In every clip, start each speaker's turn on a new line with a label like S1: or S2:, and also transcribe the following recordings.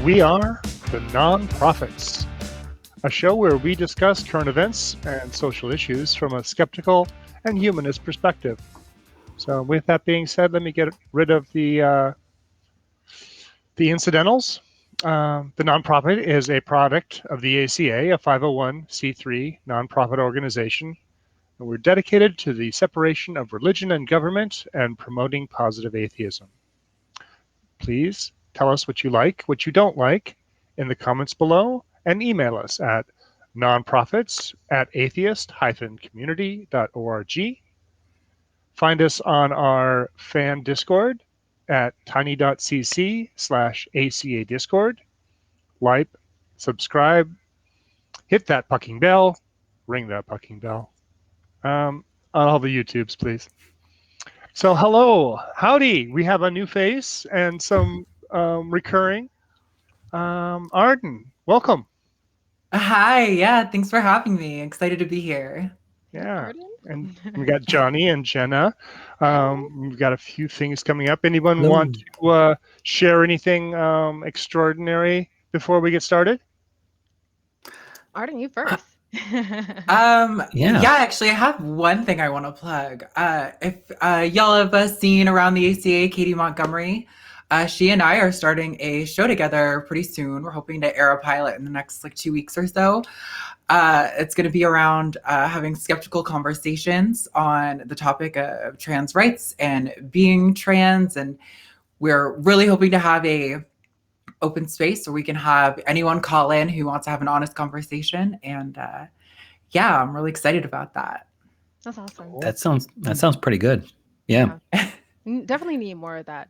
S1: We are the Non-Prophets, a show where we discuss current events and social issues from a skeptical and humanist perspective. So with that being said, let me get rid of the incidentals. The nonprofit is a product of the ACA, a 501c3 nonprofit organization, and we're dedicated to the separation of religion and government and promoting positive atheism. Please tell us what you like, what you don't like in the comments below, and email us at nonprofits@atheist-community.org. Find us on our fan Discord at tiny.cc/ACA Discord. Like, subscribe, hit that fucking bell, ring that fucking bell. On all the YouTubes, please. So hello, howdy. We have a new face and some recurring. Arden, welcome.
S2: Hi, yeah, thanks for having me. Excited to be here.
S1: Yeah,
S3: Arden?
S1: and we got Johnny and Jena. We've got a few things coming up. Anyone want to share anything extraordinary before we get started?
S3: Arden, you first.
S2: Yeah, actually, I have one thing I want to plug. If y'all have seen around the ACA, Katie Montgomery, she and I are starting a show together pretty soon. We're hoping to air a pilot in the next 2 weeks or so. It's going to be around having skeptical conversations on the topic of trans rights and being trans. And we're really hoping to have a open space where we can have anyone call in who wants to have an honest conversation. And yeah, I'm really excited about that.
S3: That's awesome.
S4: That sounds pretty good. Yeah.
S3: Definitely need more of that.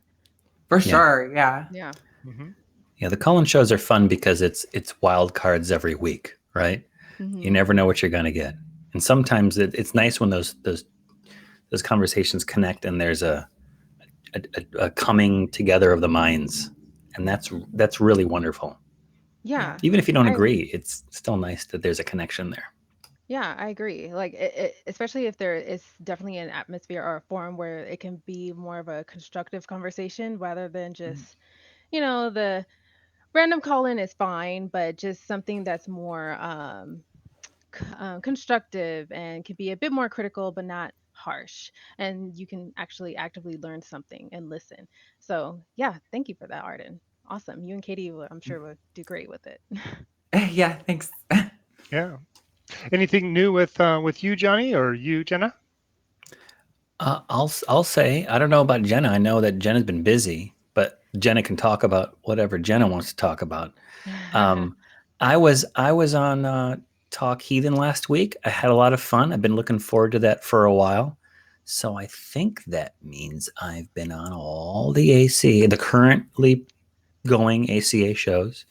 S2: For sure. Yeah.
S3: Yeah.
S1: Mm-hmm.
S4: Yeah. The call-in shows are fun because it's wild cards every week, right?
S3: Mm-hmm.
S4: You never know what you're going to get. And sometimes it's nice when those conversations connect and there's a coming together of the minds. And that's really wonderful.
S3: Yeah.
S4: Even if you don't agree, it's still nice that there's a connection there.
S3: Yeah, I agree. Especially if there is definitely an atmosphere or a forum where it can be more of a constructive conversation rather than just, the random call-in is fine, but just something that's more constructive and can be a bit more critical, but not harsh. And you can actually actively learn something and listen. So yeah, thank you for that, Arden. Awesome. You and Katie, I'm sure, would do great with it.
S2: Yeah, thanks.
S1: Yeah. Anything new with you, Johnny, or you, Jena?
S4: I'll say, I don't know about Jena. I know that Jena's been busy, but Jena can talk about whatever Jena wants to talk about. I was on Talk Heathen last week. I had a lot of fun. I've been looking forward to that for a while. So I think that means I've been on all the the currently going ACA shows.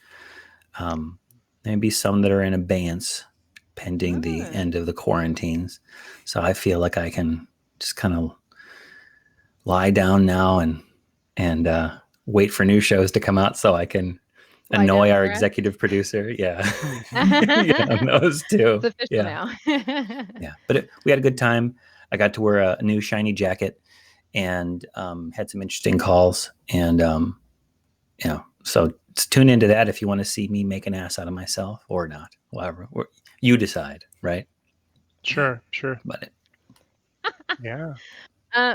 S4: Maybe some that are in abeyance pending the end of the quarantines. So I feel like I can just kind of lie down now and wait for new shows to come out so I can annoy our executive producer. Yeah. Those two.
S3: It's official now.
S4: Yeah. But we had a good time. I got to wear a new shiny jacket and had some interesting calls. And, so tune into that if you want to see me make an ass out of myself or not. Whatever. You decide, right?
S1: Sure.
S4: But
S1: Yeah.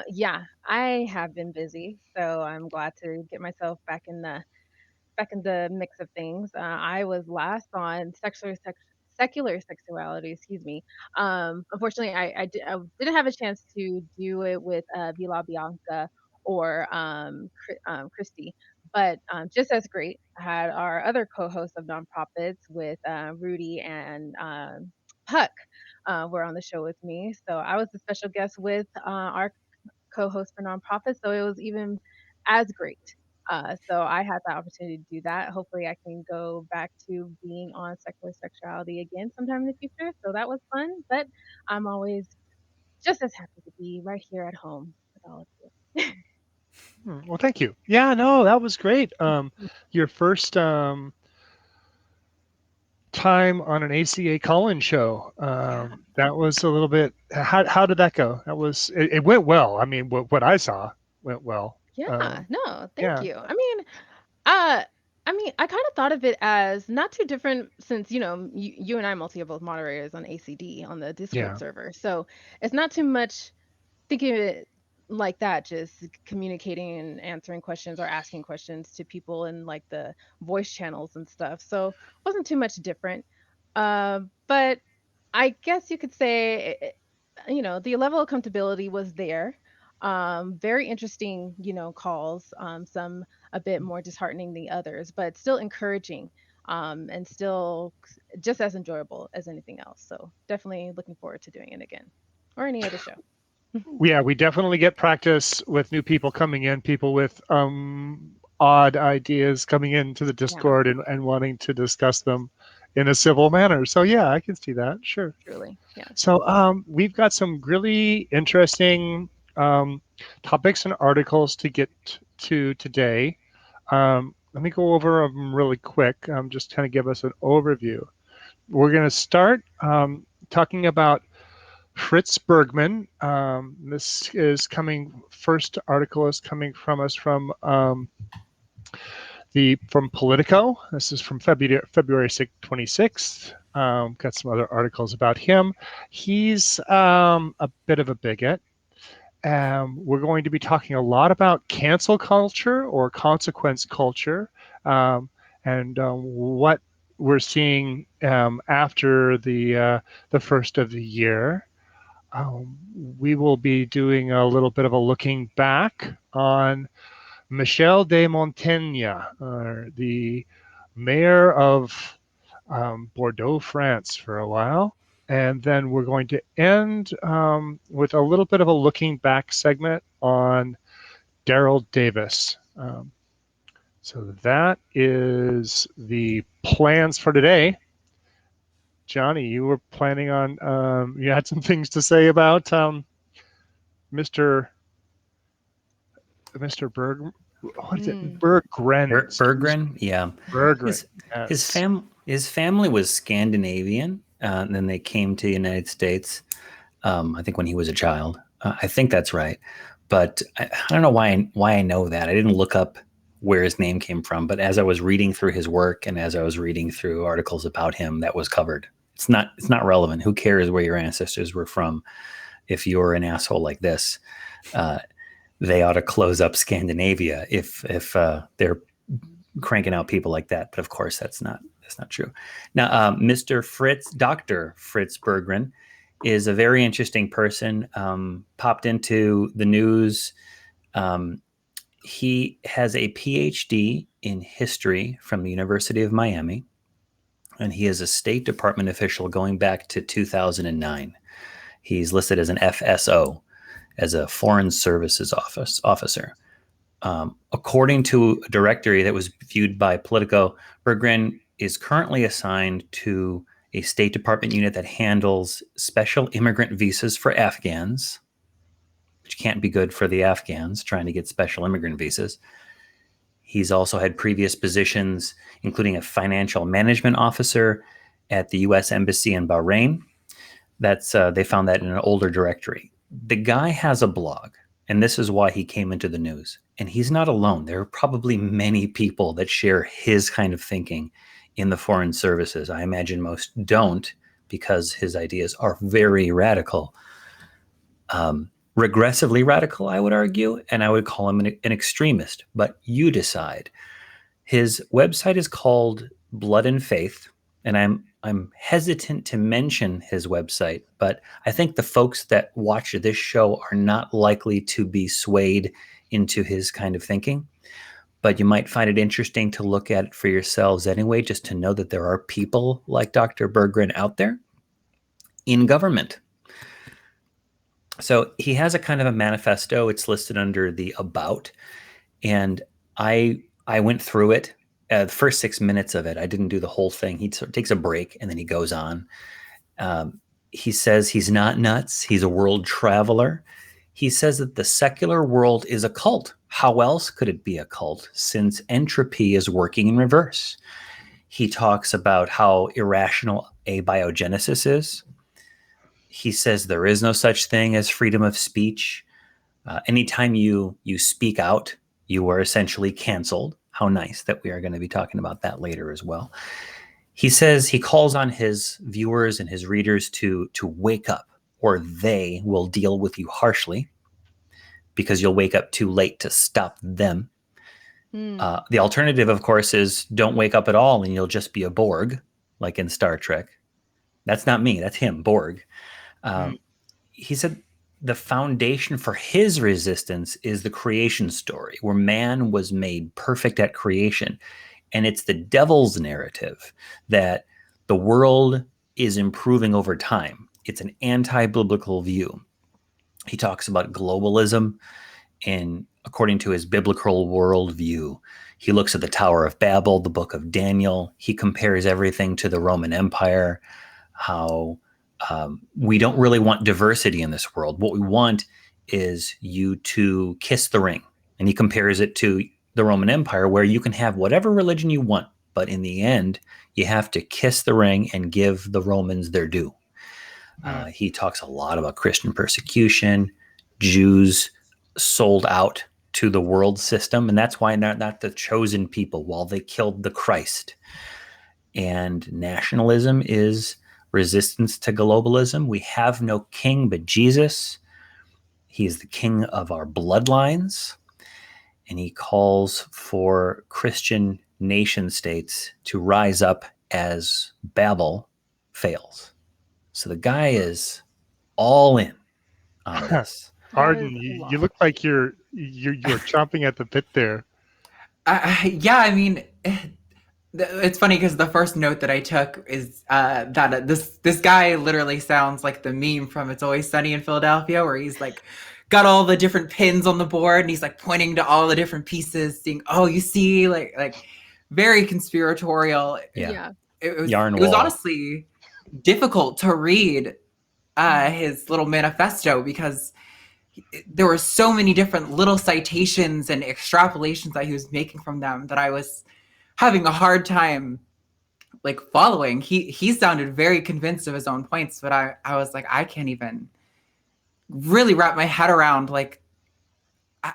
S3: Yeah, I have been busy, so I'm glad to get myself back in the mix of things. I was last on secular sexuality, excuse me. Unfortunately, I didn't have a chance to do it with Vila Bianca or Christy, but just as great. I had our other co-hosts of nonprofits with Rudy and Puck were on the show with me. So I was the special guest with our co-host for nonprofits, so it was even as great. So I had the opportunity to do that. Hopefully, I can go back to being on secular sexuality again sometime in the future. So that was fun, but I'm always just as happy to be right here at home with all of you.
S1: Well, thank you. Yeah, no, that was great. Your first time on an ACA call-in show. That was a little bit. How did that go? It went well. I mean, what I saw went well.
S3: Yeah, no, thank
S1: yeah.
S3: you. I mean, I mean, I kind of thought of it as not too different since, you and I, Malty, are both moderators on ACD on the Discord
S1: Yeah.
S3: server. So it's not too much thinking of it like that, just communicating and answering questions or asking questions to people in like the voice channels and stuff. So it wasn't too much different. But I guess you could say, the level of accountability was there. Very interesting, calls, some a bit more disheartening than others, but still encouraging, and still just as enjoyable as anything else. So definitely looking forward to doing it again or any other show.
S1: Yeah, we definitely get practice with new people coming in, people with odd ideas coming into the Discord and wanting to discuss them in a civil manner. So yeah, I can see that. Sure.
S3: Truly, yeah.
S1: So we've got some really interesting topics and articles to get to today. Let me go over them really quick. Just kind of give us an overview. We're going to start talking about Fritz Bergman. This is first article is coming from us from Politico. This is from February 26th. Got some other articles about him. He's a bit of a bigot. We're going to be talking a lot about cancel culture or consequence culture, and what we're seeing after the first of the year. We will be doing a little bit of a looking back on Michel de Montaigne, the mayor of Bordeaux, France, for a while. And then we're going to end with a little bit of a looking back segment on Daryl Davis. So that is the plans for today. Johnny, you were planning on, you had some things to say about Mr. Bergman. What is it? Berggren.
S4: Berggren, yeah.
S1: Berggren.
S4: His family was Scandinavian, and then they came to the United States. I think when he was a child. I think that's right, but I don't know why I know that. I didn't look up where his name came from, but as I was reading through his work and as I was reading through articles about him, that was covered. It's not relevant. Who cares where your ancestors were from? If you're an asshole like this, they ought to close up Scandinavia if they're cranking out people like that. But of course, that's not true. Now, Dr. Fritz Berggren is a very interesting person. Popped into the news. He has a PhD in history from the University of Miami, and he is a State Department official going back to 2009. He's listed as an FSO, as a Foreign Services officer. According to a directory that was viewed by Politico, Berggren is currently assigned to a State Department unit that handles special immigrant visas for Afghans, which can't be good for the Afghans trying to get special immigrant visas. He's also had previous positions, including a financial management officer at the U.S. Embassy in Bahrain. They found that in an older directory. The guy has a blog, and this is why he came into the news. And he's not alone. There are probably many people that share his kind of thinking in the foreign services. I imagine most don't, because his ideas are very radical. Regressively radical, I would argue, and I would call him an extremist, but you decide. His website is called Blood and Faith, and I'm hesitant to mention his website, but I think the folks that watch this show are not likely to be swayed into his kind of thinking. But you might find it interesting to look at it for yourselves anyway, just to know that there are people like Dr. Berggren out there in government. So he has a kind of a manifesto. It's listed under the About. And I went through it. The first 6 minutes of it, I didn't do the whole thing. He takes a break and then he goes on. He says he's not nuts. He's a world traveler. He says that the secular world is a cult. How else could it be a cult, since entropy is working in reverse? He talks about how irrational abiogenesis is. He says there is no such thing as freedom of speech. Anytime you speak out, you are essentially canceled. How nice that we are going to be talking about that later as well. He says he calls on his viewers and his readers to wake up, or they will deal with you harshly because you'll wake up too late to stop them. The alternative, of course, is don't wake up at all and you'll just be a Borg, like in Star Trek. That's not me. That's him, Borg. He said the foundation for his resistance is the creation story, where man was made perfect at creation. And it's the devil's narrative that the world is improving over time. It's an anti-biblical view. He talks about globalism, and according to his biblical worldview, he looks at the Tower of Babel, the Book of Daniel. He compares everything to the Roman Empire, how we don't really want diversity in this world. What we want is you to kiss the ring. And he compares it to the Roman Empire, where you can have whatever religion you want, but in the end, you have to kiss the ring and give the Romans their due. He talks a lot about Christian persecution, Jews sold out to the world system, and that's why not the chosen people, while they killed the Christ. And nationalism is resistance to globalism. We have no king but Jesus. He is the king of our bloodlines. And he calls for Christian nation states to rise up as Babel fails. So the guy is all in on this.
S1: Arden, you look like you're chomping at the bit there.
S2: Yeah, I mean, it's funny because the first note that I took is that this guy literally sounds like the meme from It's Always Sunny in Philadelphia, where he's like got all the different pins on the board and he's like pointing to all the different pieces, saying, "Oh, you see," like very conspiratorial.
S4: Yeah.
S2: It was honestly difficult to read his little manifesto because there were so many different little citations and extrapolations that he was making from them that I was having a hard time like following. He sounded very convinced of his own points, but I was like, I can't even really wrap my head around like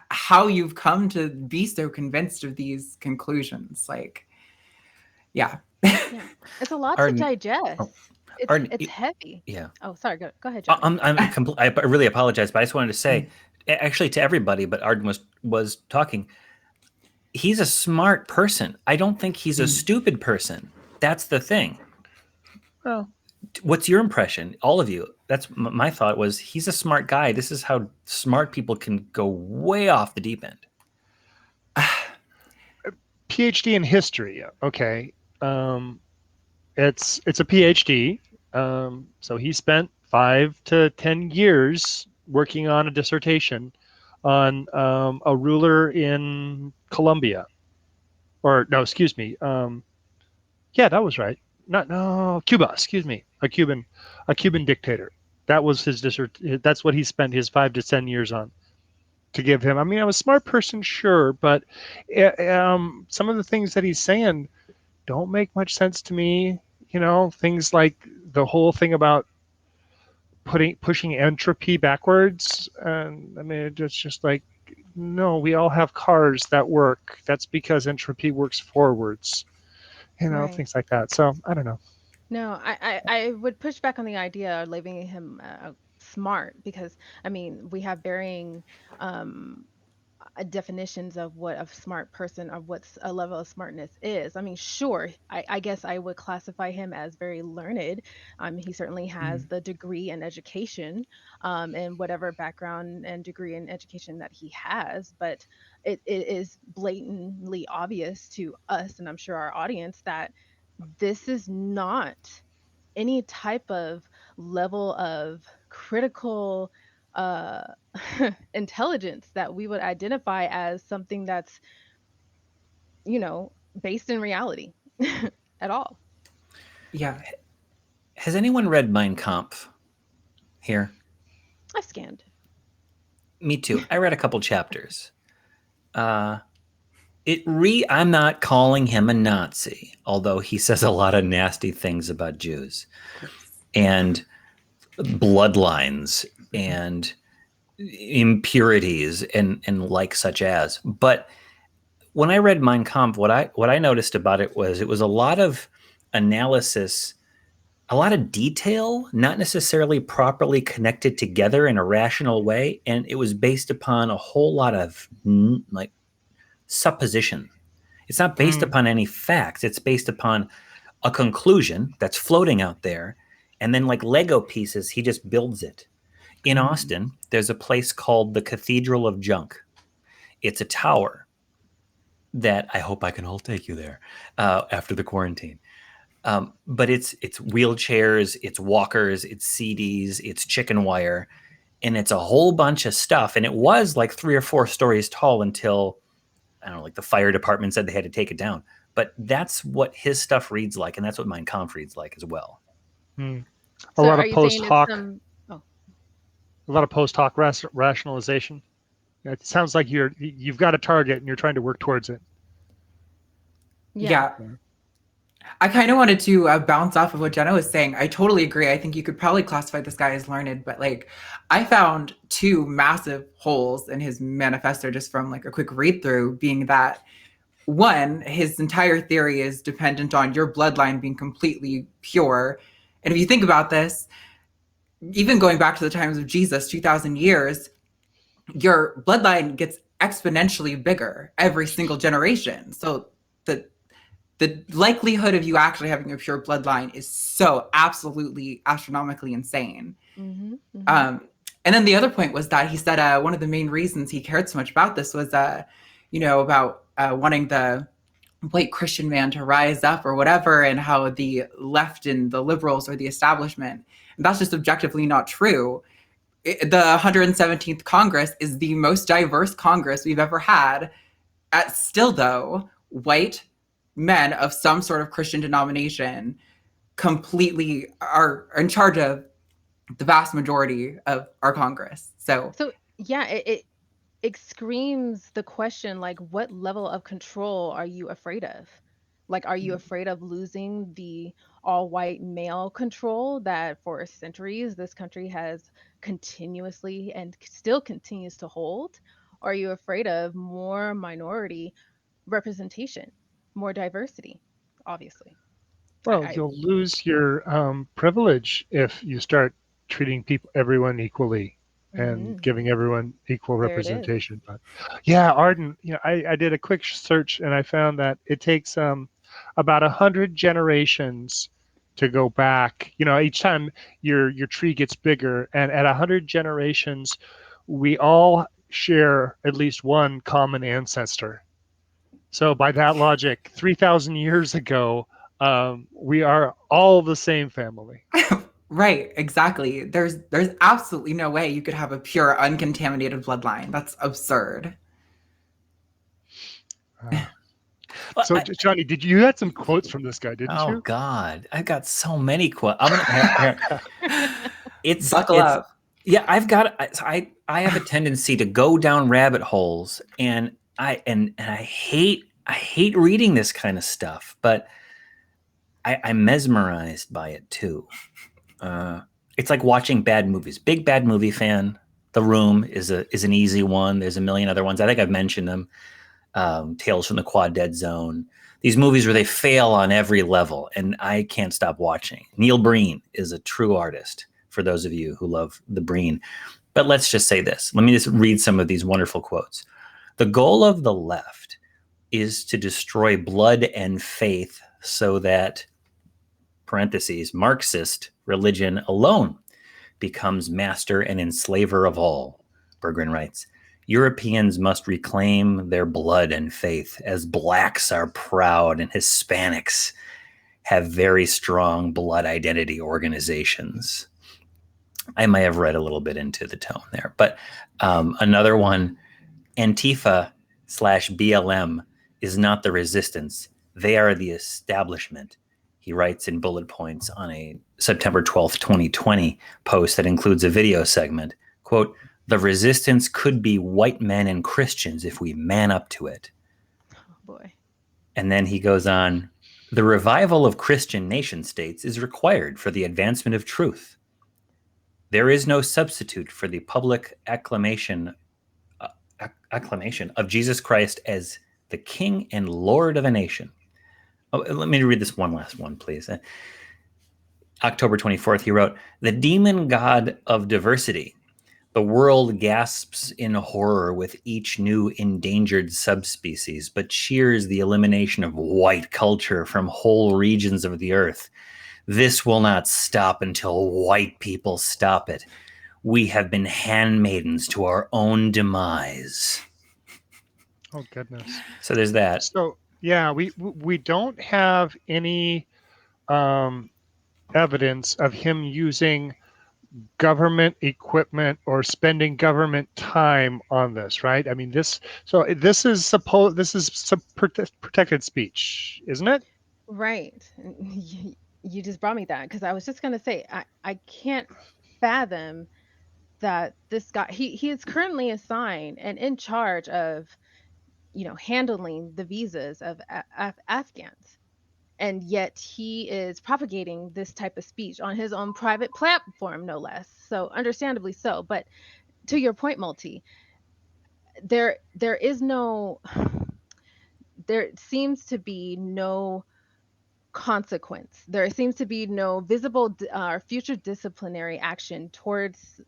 S2: how you've come to be so convinced of these conclusions. Like, yeah.
S3: It's a lot to digest. It's heavy.
S4: Yeah.
S3: Oh, sorry. Go ahead, John.
S4: I really apologize, but I just wanted to say, actually, to everybody, but Arden was talking. He's a smart person. I don't think he's a stupid person. That's the thing.
S1: Well,
S4: what's your impression, all of you? That's my thought. Was he's a smart guy. This is how smart people can go way off the deep end.
S1: PhD in history. Okay. It's a PhD. So he spent 5 to 10 years working on a dissertation on a ruler in Colombia. Or no, excuse me. Yeah, that was right. Cuba. Excuse me. A Cuban dictator. That was his that's what he spent his 5 to 10 years on. To give him. I mean, I'm a smart person, sure, but some of the things that he's saying don't make much sense to me. You know, things like the whole thing about pushing entropy backwards. And I mean, it's just like, no, we all have cars that work. That's because entropy works forwards. You know, things like that. So I don't know.
S3: No, I would push back on the idea of labeling him smart, because I mean, we have varying definitions of what a smart person, of what's a level of smartness is. I mean, sure, I guess I would classify him as very learned. He certainly has the degree and education, and whatever background and degree and education that he has, but it is blatantly obvious to us, and I'm sure our audience, that this is not any type of level of critical intelligence that we would identify as something that's, you know, based in reality at all.
S2: Yeah.
S4: Has anyone read Mein Kampf here?
S3: I've scanned.
S4: Me too. I read a couple chapters. I'm not calling him a Nazi, although he says a lot of nasty things about Jews and bloodlines and impurities and like such as. But when I read Mein Kampf, what I noticed about it was a lot of analysis, a lot of detail, not necessarily properly connected together in a rational way, and it was based upon a whole lot of like supposition. It's not based upon any facts. It's based upon a conclusion that's floating out there, and then like Lego pieces, he just builds it. In Austin, there's a place called the Cathedral of Junk. It's a tower that I hope I can all take you there after the quarantine. But it's wheelchairs, it's walkers, it's CDs, it's chicken wire, and it's a whole bunch of stuff. And it was like 3 or 4 stories tall until, I don't know, like the fire department said they had to take it down. But that's what his stuff reads like, and that's what Mein Kampf reads like as well.
S1: A
S3: So
S1: lot
S3: are
S1: of
S3: you
S1: post
S3: saying it's
S1: hoc,
S3: some? Oh,
S1: a lot of post hoc rationalization. It sounds like you've got a target and you're trying to work towards it.
S2: Yeah. I kind of wanted to bounce off of what Jena was saying. I totally agree. I think you could probably classify this guy as learned, but like I found 2 massive holes in his manifesto just from like a quick read through, being that one, his entire theory is dependent on your bloodline being completely pure. And if you think about this, even going back to the times of Jesus, 2,000 years, your bloodline gets exponentially bigger every single generation. So the likelihood of you actually having a pure bloodline is so absolutely astronomically insane. And then the other point was that he said one of the main reasons he cared so much about this was, about wanting the white Christian man to rise up or whatever, and how the left and the liberals are the establishment. And that's just objectively not true. The 117th Congress is the most diverse Congress we've ever had. Still, though, white men of some sort of Christian denomination completely are in charge of the vast majority of our Congress. So
S3: yeah, it screams the question, like, what level of control are you afraid of? Like, are you afraid of losing the all-white male control that for centuries this country has continuously and still continues to hold? Or are you afraid of more minority representation, more diversity, obviously?
S1: Well, you'll lose your privilege if you start treating everyone equally and giving everyone equal representation. But yeah, Arden, I did a quick search and I found that it takes about 100 generations to go back. Each time your tree gets bigger, and at 100 generations, we all share at least one common ancestor. So by that logic, 3,000 years ago, we are all the same family.
S2: Right, exactly. There's absolutely no way you could have a pure, uncontaminated bloodline. That's absurd.
S1: So, Johnny, you had some quotes from this guy, didn't you?
S4: Oh God, I've got so many quotes. It's
S2: buckle up.
S4: Yeah, I have a tendency to go down rabbit holes, and I hate reading this kind of stuff, but I'm mesmerized by it too. It's like watching bad movies. Big bad movie fan. The Room is an easy one. There's a million other ones. I think I've mentioned them. Tales from the Quad Dead Zone. These movies where they fail on every level, and I can't stop watching. Neil Breen is a true artist, for those of you who love the Breen. But let's just say this. Let me just read some of these wonderful quotes. The goal of the left is to destroy blood and faith so that, parentheses, Marxist religion alone becomes master and enslaver of all. Berggren writes, Europeans must reclaim their blood and faith, as blacks are proud and Hispanics have very strong blood identity organizations. I may have read a little bit into the tone there, but another one, Antifa/BLM is not the resistance. They are the establishment. He writes in bullet points on a September 12th, 2020 post that includes a video segment, quote, the resistance could be white men and Christians if we man up to it.
S3: Oh, boy.
S4: And then he goes on, the revival of Christian nation states is required for the advancement of truth. There is no substitute for the public acclamation of Jesus Christ as the king and lord of a nation. Oh, let me read this one last one, please. October 24th, he wrote, "The demon god of diversity. The world gasps in horror with each new endangered subspecies, but cheers the elimination of white culture from whole regions of the earth. This will not stop until white people stop it. We have been handmaidens to our own demise."
S1: Oh, goodness.
S4: So there's that.
S1: So, yeah, we don't have any evidence of him using government equipment or spending government time on this, right? I mean, this is protected speech, isn't it?
S3: Right. You just brought me that, because I was just going to say, I can't fathom that this guy, he is currently assigned and in charge of, handling the visas of Afghans. And yet he is propagating this type of speech on his own private platform, no less. So understandably so. But to your point, Malty, there seems to be no consequence. There seems to be no visible or future disciplinary action towards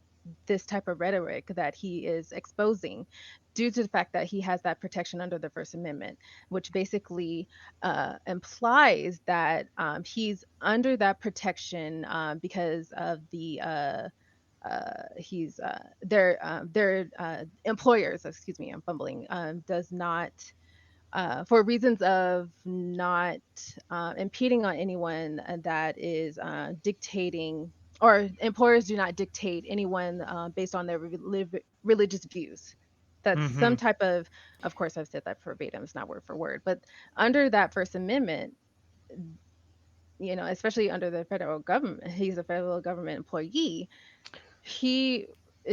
S3: this type of rhetoric that he is exposing, due to the fact that he has that protection under the First Amendment, which basically implies that he's under that protection because of the their employers, excuse me, I'm fumbling, does not for reasons of not impeding on anyone that is dictating, or employers do not dictate anyone based on their religious views. That's some type of course, I've said that verbatim, it's not word for word, but under that First Amendment, especially under the federal government, he's a federal government employee. It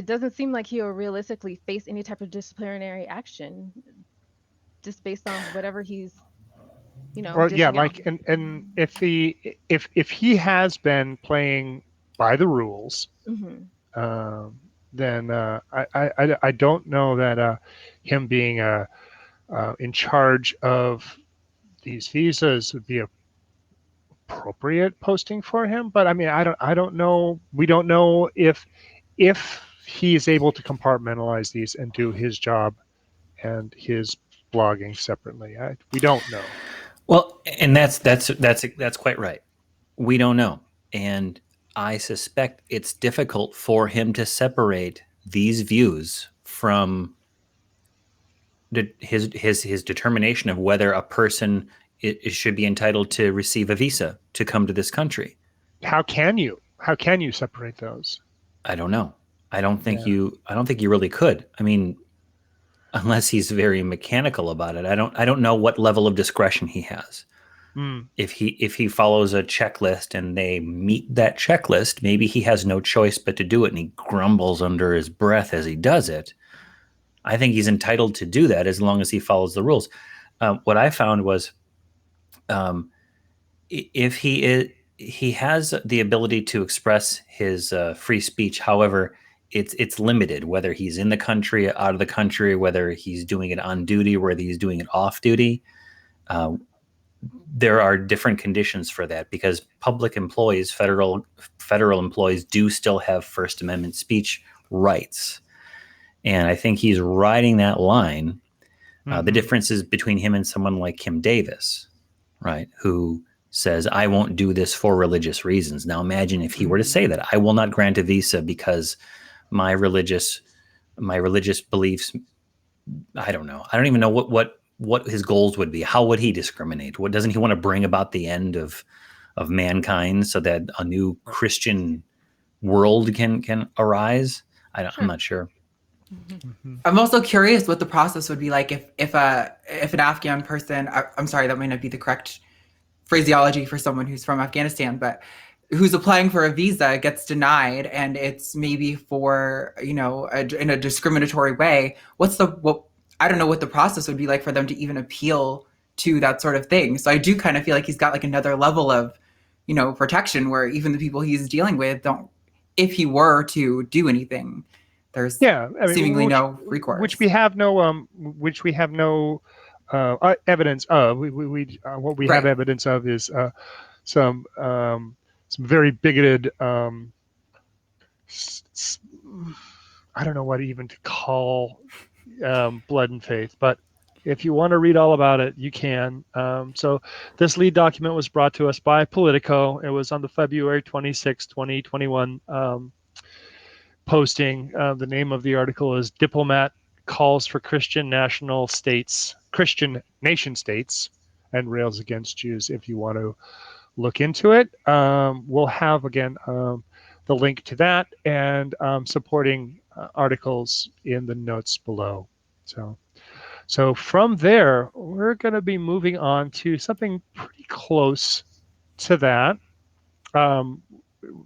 S3: doesn't seem like he'll realistically face any type of disciplinary action just based on whatever he's,
S1: well, yeah, like, and if he has been playing by the rules, then I don't know that him being in charge of these visas would be appropriate posting for him. But I mean, I don't know. We don't know if he is able to compartmentalize these and do his job and his blogging separately. We don't know.
S4: Well, and that's quite right. We don't know, and I suspect it's difficult for him to separate these views from his determination of whether a person should be entitled to receive a visa to come to this country.
S1: How can you separate those?
S4: I don't know. I don't think you really could. I mean, unless he's very mechanical about it. I don't know what level of discretion he has. If he follows a checklist and they meet that checklist, maybe he has no choice but to do it, and he grumbles under his breath as he does it. I think he's entitled to do that as long as he follows the rules. What I found was, if he has the ability to express his free speech, however, it's limited, whether he's in the country, out of the country, whether he's doing it on duty, whether he's doing it off duty. There are different conditions for that, because public employees, federal employees, do still have First Amendment speech rights. And I think he's riding that line. The difference is between him and someone like Kim Davis, right, who says, I won't do this for religious reasons. Now imagine if he were to say that, I will not grant a visa because my religious beliefs, I don't know. I don't even know what his goals would be. How would he discriminate? What doesn't he want to bring about the end of mankind so that a new Christian world can arise? I'm not sure.
S2: I'm also curious what the process would be like if an Afghan person, I'm sorry, that might not be the correct phraseology for someone who's from Afghanistan, but who's applying for a visa gets denied, and it's maybe for, in a discriminatory way. I don't know what the process would be like for them to even appeal to that sort of thing. So I do kind of feel like he's got like another level of, protection, where even the people he's dealing with don't, if he were to do anything, there's seemingly no recourse.
S1: Which we have no evidence of. What we have
S2: Right.
S1: evidence of is some very bigoted. I don't know what even to call Blood and Faith, but if you want to read all about it, you can. So this lead document was brought to us by Politico. It was on the February 26, 2021 posting. The name of the article is Diplomat Calls for Christian Nation States and Rails Against Jews. If you want to look into it, we'll have, again, the link to that and supporting articles in the notes below. So from there, we're going to be moving on to something pretty close to that.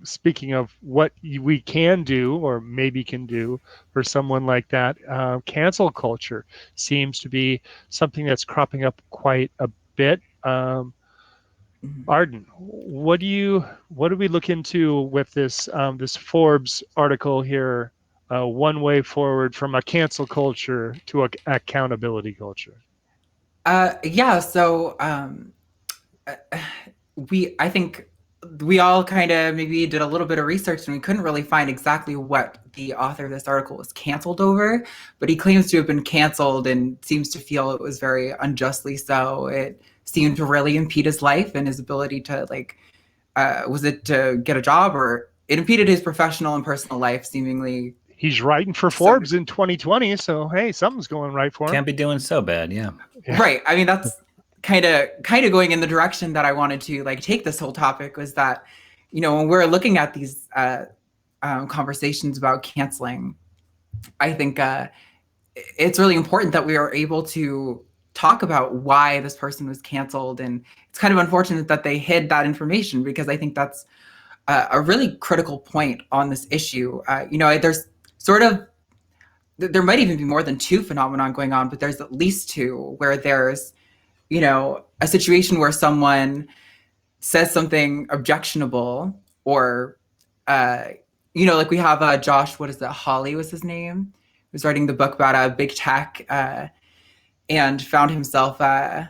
S1: Speaking of what we can do or maybe can do for someone like that, cancel culture seems to be something that's cropping up quite a bit. Arden, what do we look into with this this Forbes article here? One way forward from a cancel culture to a accountability culture.
S2: Yeah. So I think we all kind of maybe did a little bit of research and we couldn't really find exactly what the author of this article was canceled over, but he claims to have been canceled and seems to feel it was very unjustly so. It seemed to really impede his life and his ability to, like, was it to get a job, or it impeded his professional and personal life seemingly.
S1: He's writing for Forbes in 2020, so hey, something's going right for him.
S4: Can't be doing so bad, yeah.
S2: Right. I mean, that's kind of going in the direction that I wanted to, like, take this whole topic, was that, you know, when we're looking at these conversations about canceling, I think it's really important that we are able to talk about why this person was canceled. And it's kind of unfortunate that they hid that information, because I think that's a really critical point on this issue. You know, there's there might even be more than two phenomenon going on, but there's at least two, where there's, you know, a situation where someone says something objectionable, or, you know, like we have Josh, what is it, Hawley was his name, who's writing the book about big tech, and found himself, the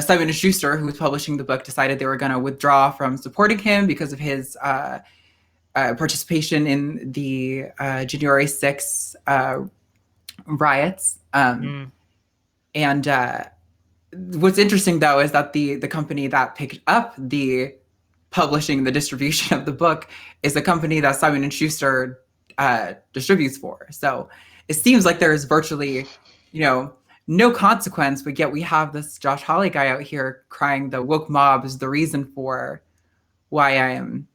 S2: Simon & Schuster, who was publishing the book, decided they were going to withdraw from supporting him because of his participation in the January 6th riots. And what's interesting, though, is that the company that picked up the publishing, the distribution of the book, is a company that Simon & Schuster distributes for. So it seems like there's virtually, you know, no consequence, but yet we have this Josh Hawley guy out here crying the woke mob is the reason for why I am,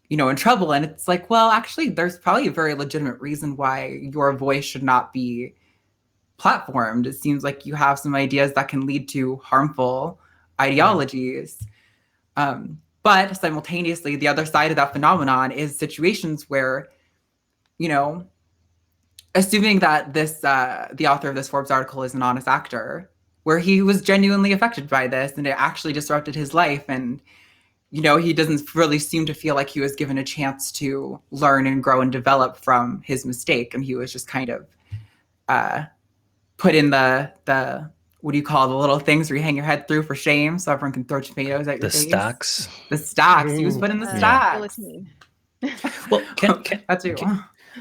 S2: you know, in trouble. And it's like, well, actually, there's probably a very legitimate reason why your voice should not be platformed. It seems like you have some ideas that can lead to harmful ideologies. But simultaneously, the other side of that phenomenon is situations where, you know, assuming that this the author of this Forbes article is an honest actor, where he was genuinely affected by this and it actually disrupted his life, and, you know, he doesn't really seem to feel like he was given a chance to learn and grow and develop from his mistake, and he was just kind of put in the what do you call the little things where you hang your head through for shame so everyone can throw tomatoes at your face?
S4: Stocks.
S2: The stocks. He was put in the stocks.
S4: Well,
S2: that's you.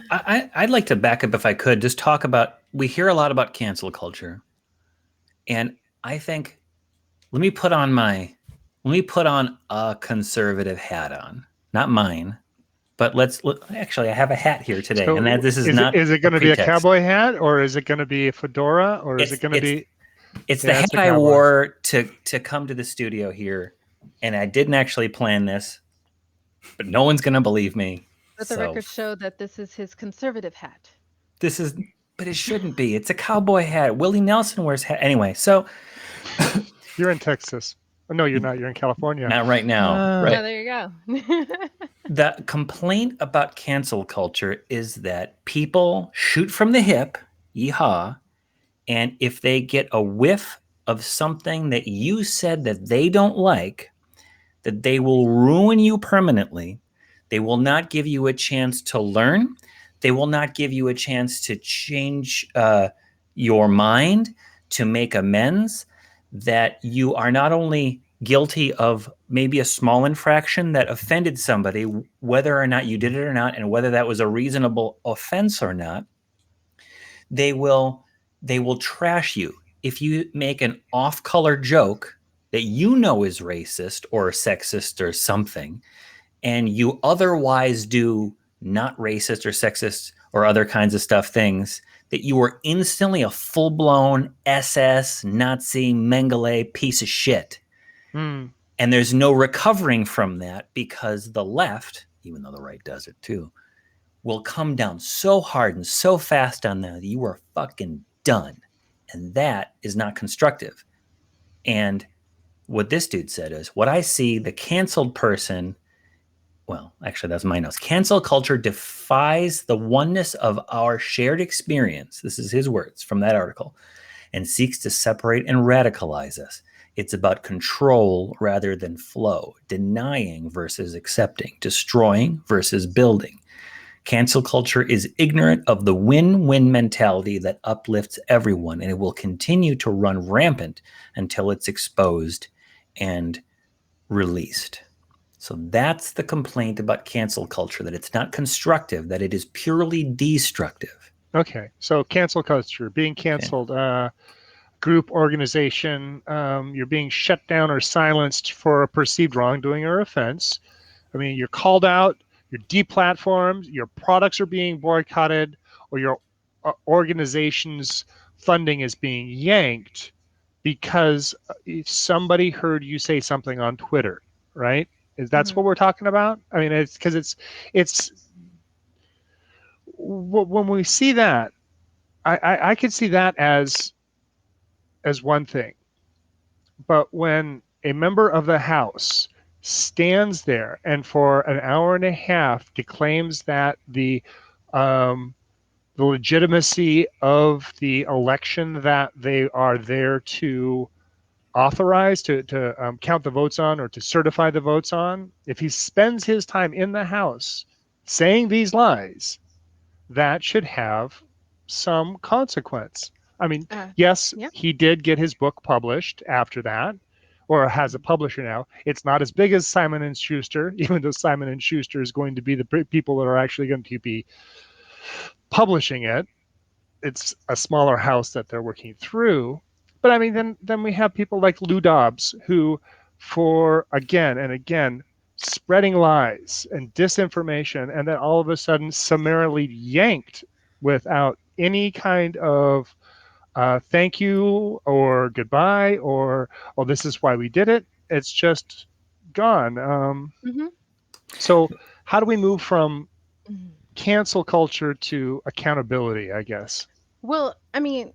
S4: I'd like to back up, if I could, just talk about, we hear a lot about cancel culture. And I think, let me put on a conservative hat on, not mine, but actually, I have a hat here today.
S1: So
S4: and this is
S1: it going to be a cowboy hat, or is it going to be a fedora, or is it going to be?
S4: It's the hat I wore to come to the studio here. And I didn't actually plan this, but no one's going to believe me.
S3: Let the record show that this is his conservative hat.
S4: But it shouldn't be. It's a cowboy hat. Willie Nelson wears hat. Anyway, so.
S1: You're in Texas. Oh, no, you're not. You're in California.
S4: Not right now. Right.
S3: Yeah, there you go.
S4: The complaint about cancel culture is that people shoot from the hip, yeehaw, and if they get a whiff of something that you said that they don't like, that they will ruin you permanently. They will not give you a chance to learn. They will not give you a chance to change your mind, to make amends. that you are not only guilty of maybe a small infraction that offended somebody, whether or not you did it or not, and whether that was a reasonable offense or not, they will trash you. If you make an off-color joke that you know is racist or sexist or something, and you otherwise do not racist or sexist or other kinds of things, that you are instantly a full-blown SS, Nazi, Mengele piece of shit.
S1: Mm.
S4: And there's no recovering from that, because the left, even though the right does it too, will come down so hard and so fast on that you are fucking done. And that is not constructive. And what this dude said is, what I see, the canceled person, well, actually, that's my notes. Cancel culture defies the oneness of our shared experience. This is his words from that article, and seeks to separate and radicalize us. It's about control rather than flow, denying versus accepting, destroying versus building. Cancel culture is ignorant of the win-win mentality that uplifts everyone, and it will continue to run rampant until it's exposed and released. So that's the complaint about cancel culture, that it's not constructive, that it is purely destructive.
S1: Okay, so cancel culture, being canceled, group, organization, you're being shut down or silenced for a perceived wrongdoing or offense. I mean, you're called out, you're deplatformed, your products are being boycotted, or your organization's funding is being yanked because somebody heard you say something on Twitter, right? That's what we're talking about? I mean, it's because it's when we see that, I could see that as one thing. But when a member of the House stands there and for an hour and a half declaims that the legitimacy of the election that they are there to authorize, to count the votes on, or to certify the votes on, if he spends his time in the House saying these lies, that should have some consequence. I mean, yes, he did get his book published after that, or has a publisher now. It's not as big as Simon and Schuster, even though Simon and Schuster is going to be the people that are actually going to be publishing it. It's a smaller house that they're working through. But I mean, then we have people like Lou Dobbs, who, for again and again, spreading lies and disinformation, and then all of a sudden summarily yanked without any kind of thank you or goodbye or, oh, this is why we did it. It's just gone. So how do we move from cancel culture to accountability, I guess?
S3: Well, I mean,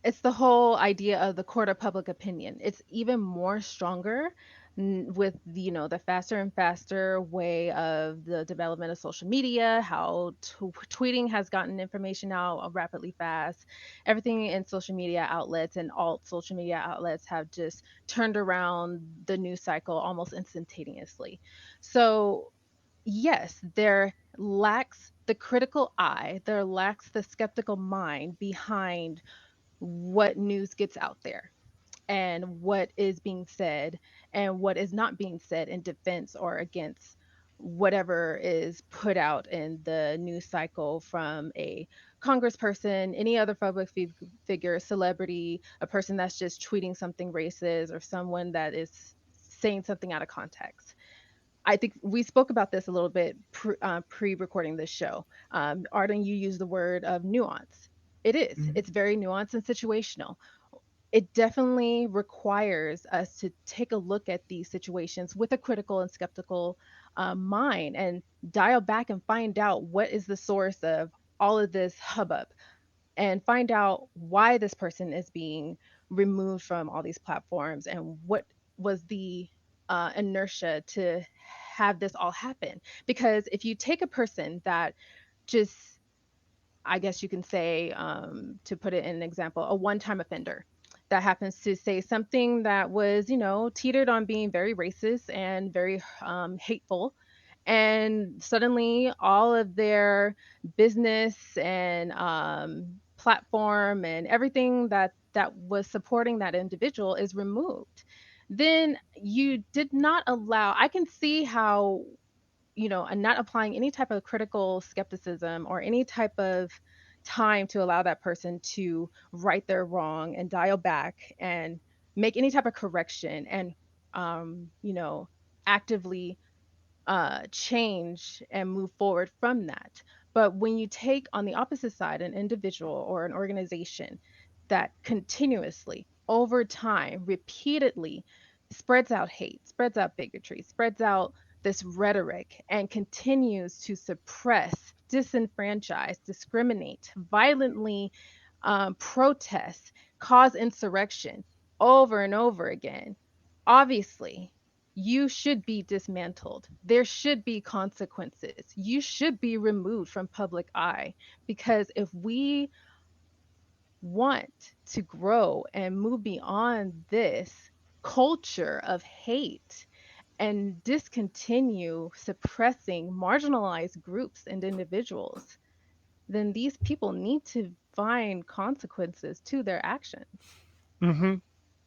S3: it's the whole idea of the court of public opinion. It's even more stronger with the faster and faster way of the development of social media, how tweeting has gotten information out rapidly fast. Everything in social media outlets and alt social media outlets have just turned around the news cycle almost instantaneously. So yes, there lacks the critical eye, there lacks the skeptical mind behind what news gets out there and what is being said and what is not being said in defense or against whatever is put out in the news cycle from a congressperson, any other public figure, celebrity, a person that's just tweeting something racist, or someone that is saying something out of context. I think we spoke about this a little bit pre-recording this show. Arden, you used the word of nuance. It is. It's very nuanced and situational. It definitely requires us to take a look at these situations with a critical and skeptical mind and dial back and find out what is the source of all of this hubbub, and find out why this person is being removed from all these platforms and what was the inertia to have this all happen. Because if you take a person that just, I guess you can say, to put it in an example, a one-time offender that happens to say something that was, teetered on being very racist and very hateful, and suddenly all of their business and platform and everything that was supporting that individual is removed, then you did not allow. I can see how, and not applying any type of critical skepticism or any type of time to allow that person to right their wrong and dial back and make any type of correction and actively change and move forward from that. But when you take on the opposite side an individual or an organization that continuously, over time, repeatedly spreads out hate, spreads out bigotry, spreads out this rhetoric, and continues to suppress, disenfranchise, discriminate, violently protest, cause insurrection over and over again, obviously you should be dismantled. There should be consequences. You should be removed from public eye, because if we want to grow and move beyond this culture of hate and discontinue suppressing marginalized groups and individuals, then these people need to find consequences to their actions.
S1: Mm-hmm.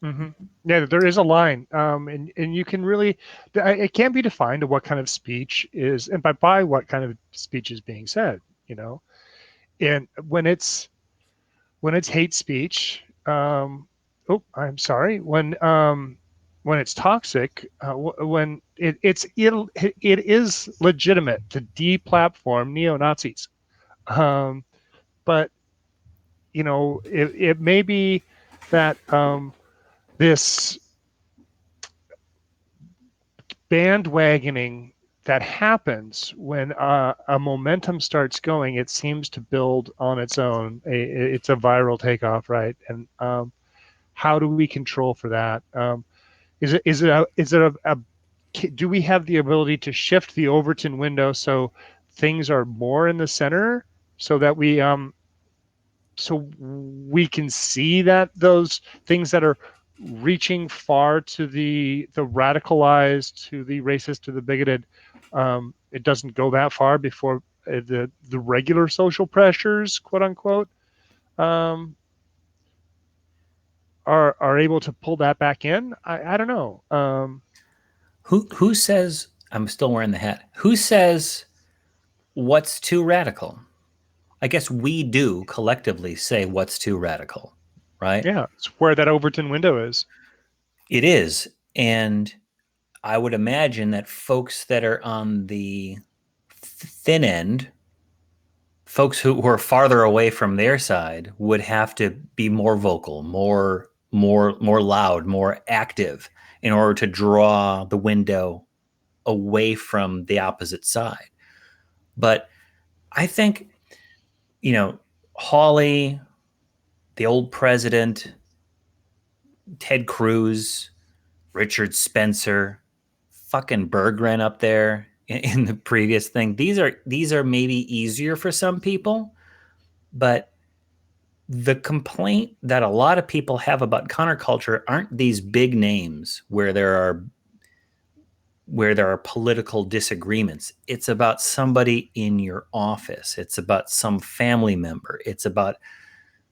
S1: Mm-hmm. Yeah, there is a line, and you can really, it can be defined to what kind of speech is, and by what kind of speech is being said, and when it's hate speech, I'm sorry, when it's toxic, when it is legitimate to deplatform neo-Nazis, but it may be that this bandwagoning that happens when a momentum starts going, it seems to build on its own. It's a viral takeoff, right? And how do we control for that? Do we have the ability to shift the Overton window so things are more in the center, so that we can see that those things that are reaching far to the radicalized, to the racist, to the bigoted, it doesn't go that far before the regular social pressures, quote unquote, are able to pull that back in? I don't know.
S4: Who says, I'm still wearing the hat, who says what's too radical? I guess we do collectively say what's too radical, right?
S1: Yeah, it's where that Overton window is.
S4: It is. And I would imagine that folks that are on the thin end, folks who are farther away from their side, would have to be more vocal, more loud, more active in order to draw the window away from the opposite side. But I think, Hawley, the old president, Ted Cruz, Richard Spencer, fucking Berggren up there in the previous thing. These are maybe easier for some people, but the complaint that a lot of people have about counterculture aren't these big names where there are political disagreements. It's about somebody in your office. It's about some family member. It's about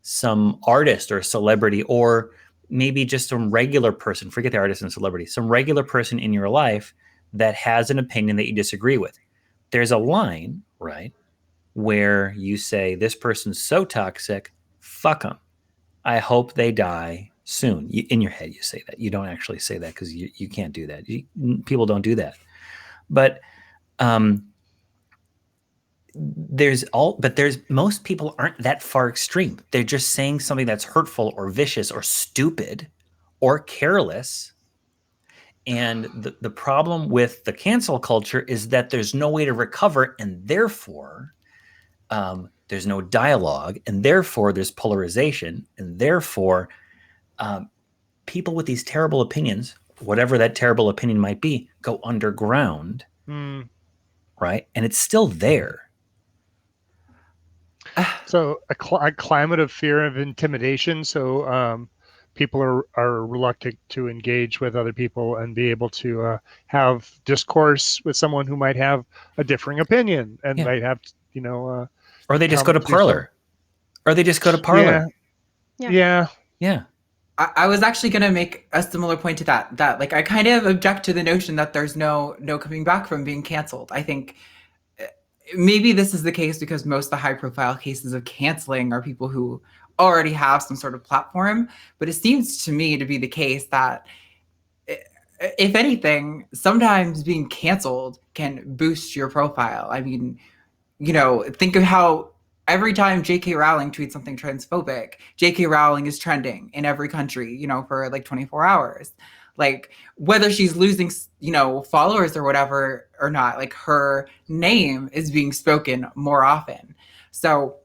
S4: some artist or celebrity, or maybe just some regular person, forget the artist and celebrity, some regular person in your life that has an opinion that you disagree with. There's a line, right, where you say, this person's so toxic, fuck them. I hope they die soon. In your head, you say that. You don't actually say that because you can't do that. People don't do that. But most people aren't that far extreme. They're just saying something that's hurtful or vicious or stupid or careless. And the problem with the cancel culture is that there's no way to recover, and therefore there's no dialogue, and therefore there's polarization, and therefore people with these terrible opinions, whatever that terrible opinion might be, go underground, right? And it's still there.
S1: So a climate of fear, of intimidation. So people are reluctant to engage with other people and be able to have discourse with someone who might have a differing opinion and might have,
S4: or they just go to Parler, Or they just go to Parler.
S1: Yeah.
S2: I was actually going to make a similar point to that like I kind of object to the notion that there's no coming back from being canceled. I think maybe this is the case because most of the high profile cases of canceling are people who already have some sort of platform, but it seems to me to be the case that if anything, sometimes being canceled can boost your profile. I mean, think of how every time J.K. Rowling tweets something transphobic, J.K. Rowling is trending in every country, for like 24 hours. Like whether she's losing, followers or whatever or not, like her name is being spoken more often. So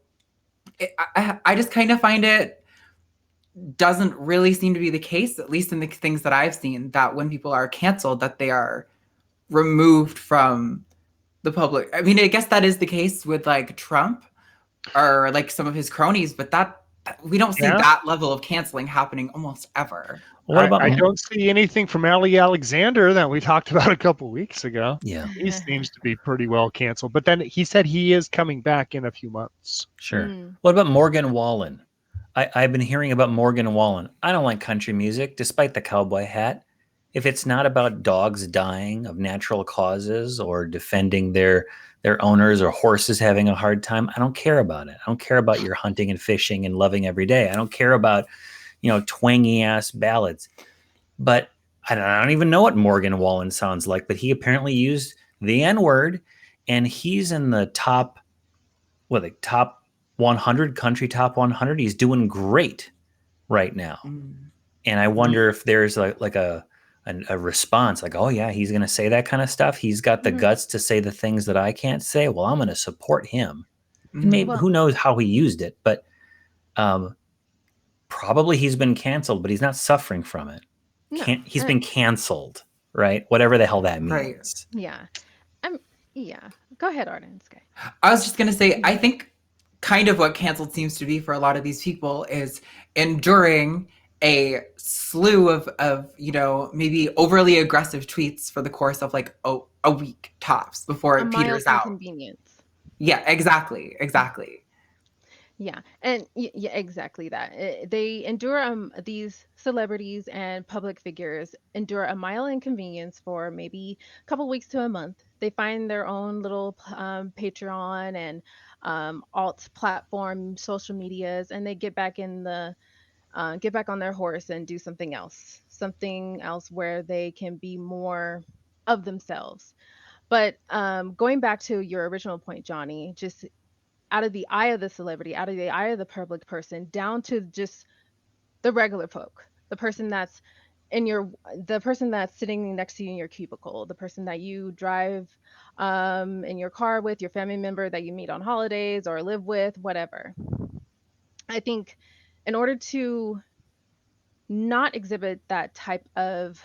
S2: I just kind of find it doesn't really seem to be the case, at least in the things that I've seen, that when people are canceled, that they are removed from the public. I mean, I guess that is the case with like Trump or like some of his cronies, but that we don't see that level of canceling happening almost ever.
S1: What about I don't see anything from Ali Alexander that we talked about a couple weeks ago.
S4: Yeah.
S1: He seems to be pretty well canceled. But then he said he is coming back in a few months.
S4: Sure. What about Morgan Wallen? I've been hearing about Morgan Wallen. I don't like country music, despite the cowboy hat. If it's not about dogs dying of natural causes or defending their owners or horses having a hard time, I don't care about it. I don't care about your hunting and fishing and loving every day. I don't care about, twangy ass ballads. But I don't even know what Morgan Wallen sounds like, but he apparently used the N-word, and he's in the top 100 country top 100. He's doing great right now. And I wonder if there's like a response, like, oh yeah, he's going to say that kind of stuff. He's got the guts to say the things that I can't say. Well, I'm going to support him. And maybe who knows how he used it, but probably he's been canceled, but he's not suffering from it. No, he's been canceled, right? Whatever the hell that means.
S2: Right.
S3: Yeah. Yeah. Go ahead, Arden. Okay.
S2: I was just going to say, I think kind of what canceled seems to be for a lot of these people is enduring a slew of maybe overly aggressive tweets for the course of like a week tops before it peters out.
S3: Inconvenience.
S2: Yeah, exactly.
S3: Yeah, and yeah, exactly that. They endure these celebrities and public figures endure a mild inconvenience for maybe a couple weeks to a month. They find their own little Patreon and alt platform social medias, and they get back on their horse and do something else where they can be more of themselves. But going back to your original point, Johnny, just out of the eye of the celebrity, out of the eye of the public person, down to just the regular folk, the person that's sitting next to you in your cubicle, the person that you drive in your car with, your family member that you meet on holidays or live with, whatever. I think in order to not exhibit that type of,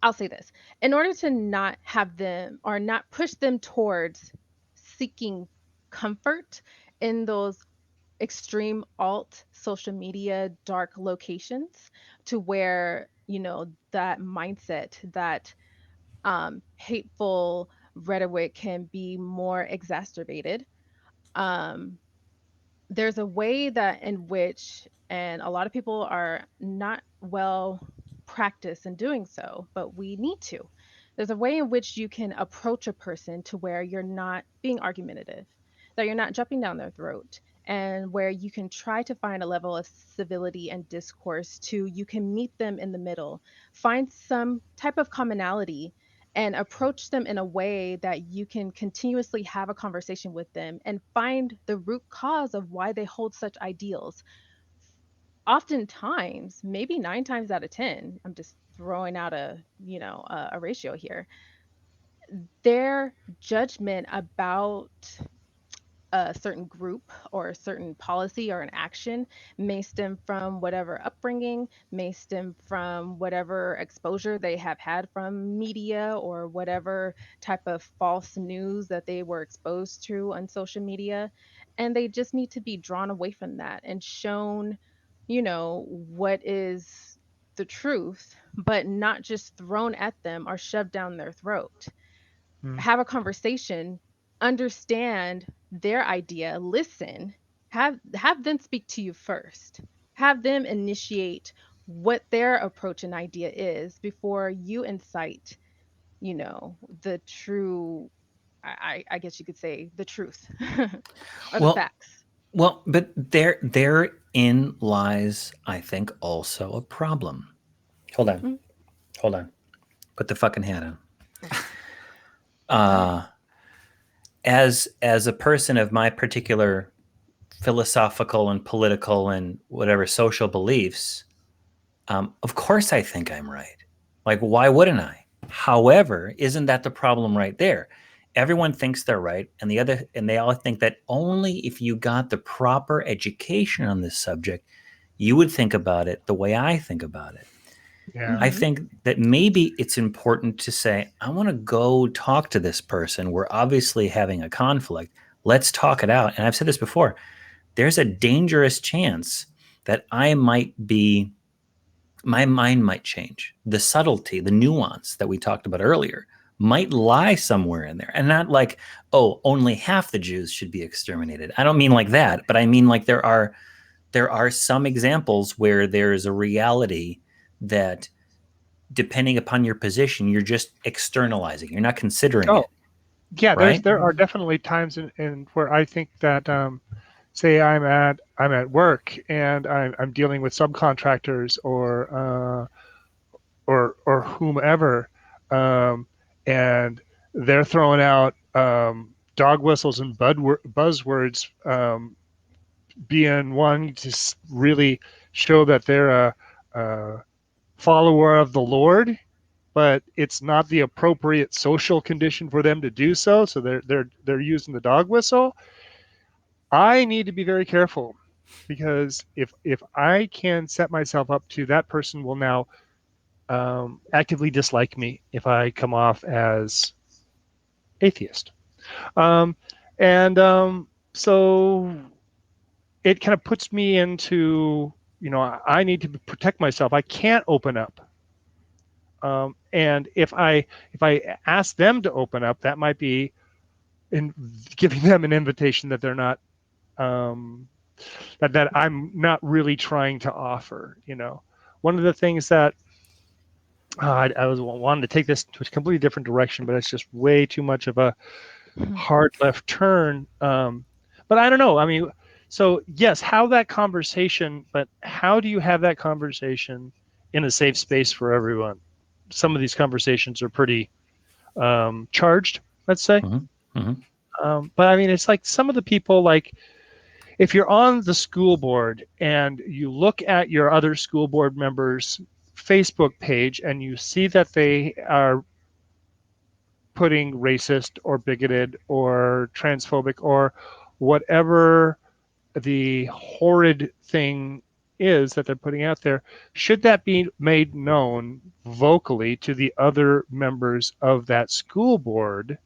S3: I'll say this, in order to not have them or not push them towards seeking comfort in those extreme alt social media dark locations, to where that mindset, that hateful rhetoric can be more exacerbated. There's a way that in which, and a lot of people are not well practiced in doing so, but we need to. There's a way in which you can approach a person to where you're not being argumentative, that you're not jumping down their throat, and where you can try to find a level of civility and discourse to, you can meet them in the middle, find some type of commonality, and approach them in a way that you can continuously have a conversation with them and find the root cause of why they hold such ideals. Oftentimes, maybe 9 times out of 10, I'm just throwing out a ratio here, their judgment about a certain group or a certain policy or an action may stem from whatever upbringing, may stem from whatever exposure they have had from media or whatever type of false news that they were exposed to on social media. And they just need to be drawn away from that and shown, what is the truth, but not just thrown at them or shoved down their throat. Have a conversation, understand their idea, listen, have them speak to you first. Have them initiate what their approach and idea is before you incite, the true, I guess you could say, the truth or the facts.
S4: Well, but therein lies, I think, also a problem. Hold on.
S3: Mm.
S4: Hold on. Put the fucking hat on. As a person of my particular philosophical and political and whatever social beliefs, of course I think I'm right. Like, why wouldn't I? However, isn't that the problem right there? Everyone thinks they're right, and they all think that only if you got the proper education on this subject, you would think about it the way I think about it.
S1: Yeah.
S4: I think that maybe it's important to say, I want to go talk to this person. We're obviously having a conflict. Let's talk it out. And I've said this before. There's a dangerous chance that my mind might change. The subtlety, the nuance that we talked about earlier might lie somewhere in there. And not like, oh, only half the Jews should be exterminated. I don't mean like that, but I mean like there are some examples where there is a reality that, depending upon your position, you're just externalizing. You're not considering it.
S1: Yeah,
S4: right?
S1: There are definitely times in where I think that say I'm at work and I'm dealing with subcontractors or whomever, and they're throwing out dog whistles and buzzwords, being one to really show that they're a follower of the Lord, but it's not the appropriate social condition for them to do so. So they're using the dog whistle. I need to be very careful, because if I can set myself up to, that person will now actively dislike me if I come off as atheist, so it kind of puts me into, I need to protect myself. I can't open up. And if I ask them to open up, that might be in giving them an invitation that they're not, that I'm not really trying to offer. One of the things that I was wanting to take this to a completely different direction, but it's just way too much of a hard left turn. But I don't know. I mean, so yes, have that conversation, but how do you have that conversation in a safe space for everyone? Some of these conversations are pretty charged, let's say.
S4: Mm-hmm. Mm-hmm.
S1: But I mean, it's like some of the people, like if you're on the school board and you look at your other school board members' Facebook page and you see that they are putting racist or bigoted or transphobic or whatever the horrid thing is that they're putting out there, should that be made known vocally to the other members of that school board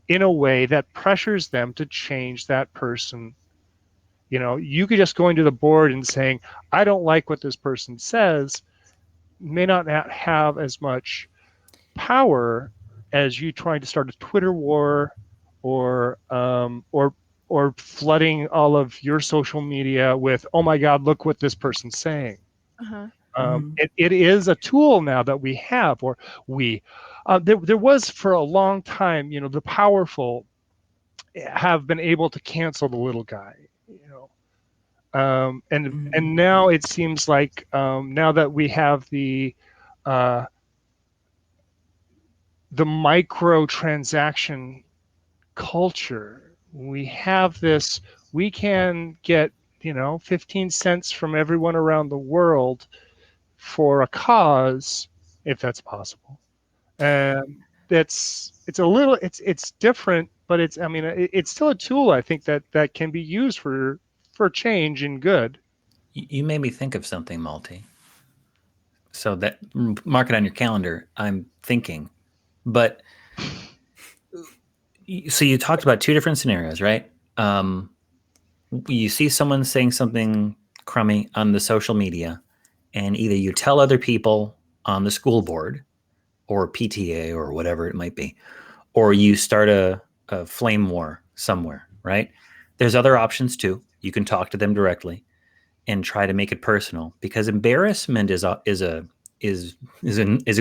S1: in a way that pressures them to change that person? You could just go into the board and saying, I don't like what this person says, may not have as much power as you trying to start a Twitter war or flooding all of your social media with, oh my God, look what this person's saying. It is a tool now that we have, or there was for a long time, the powerful have been able to cancel the little guy, and now it seems like now that we have the microtransaction culture, we have this, we can get 15 cents from everyone around the world for a cause, if that's possible. And it's a little, it's different, but it's still a tool, I think, that can be used for change and good.
S4: You made me think of something, Malty. So that, mark it on your calendar. I'm thinking, but so you talked about two different scenarios, right? You see someone saying something crummy on the social media, and either you tell other people on the school board or PTA or whatever it might be, or you start a flame war somewhere, right? There's other options too. You can talk to them directly and try to make it personal, because embarrassment is a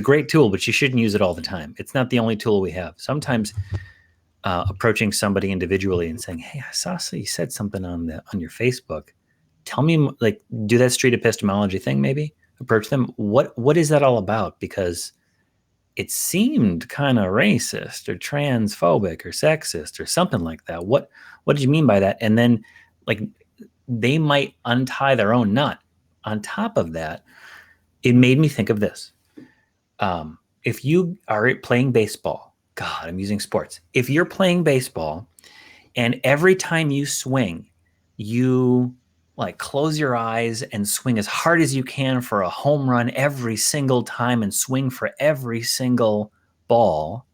S4: great tool, but you shouldn't use it all the time. It's not the only tool we have. Sometimes approaching somebody individually and saying, "Hey, I saw you said something on your Facebook. Tell me," like, do that street epistemology thing. Maybe approach them. What is that all about? Because it seemed kind of racist or transphobic or sexist or something like that. What did you mean by that? And then, like, they might untie their own knot. On top of that, it made me think of this. If you are playing baseball, God, I'm using sports. If you're playing baseball and every time you swing, you like close your eyes and swing as hard as you can for a home run every single time and swing for every single ball,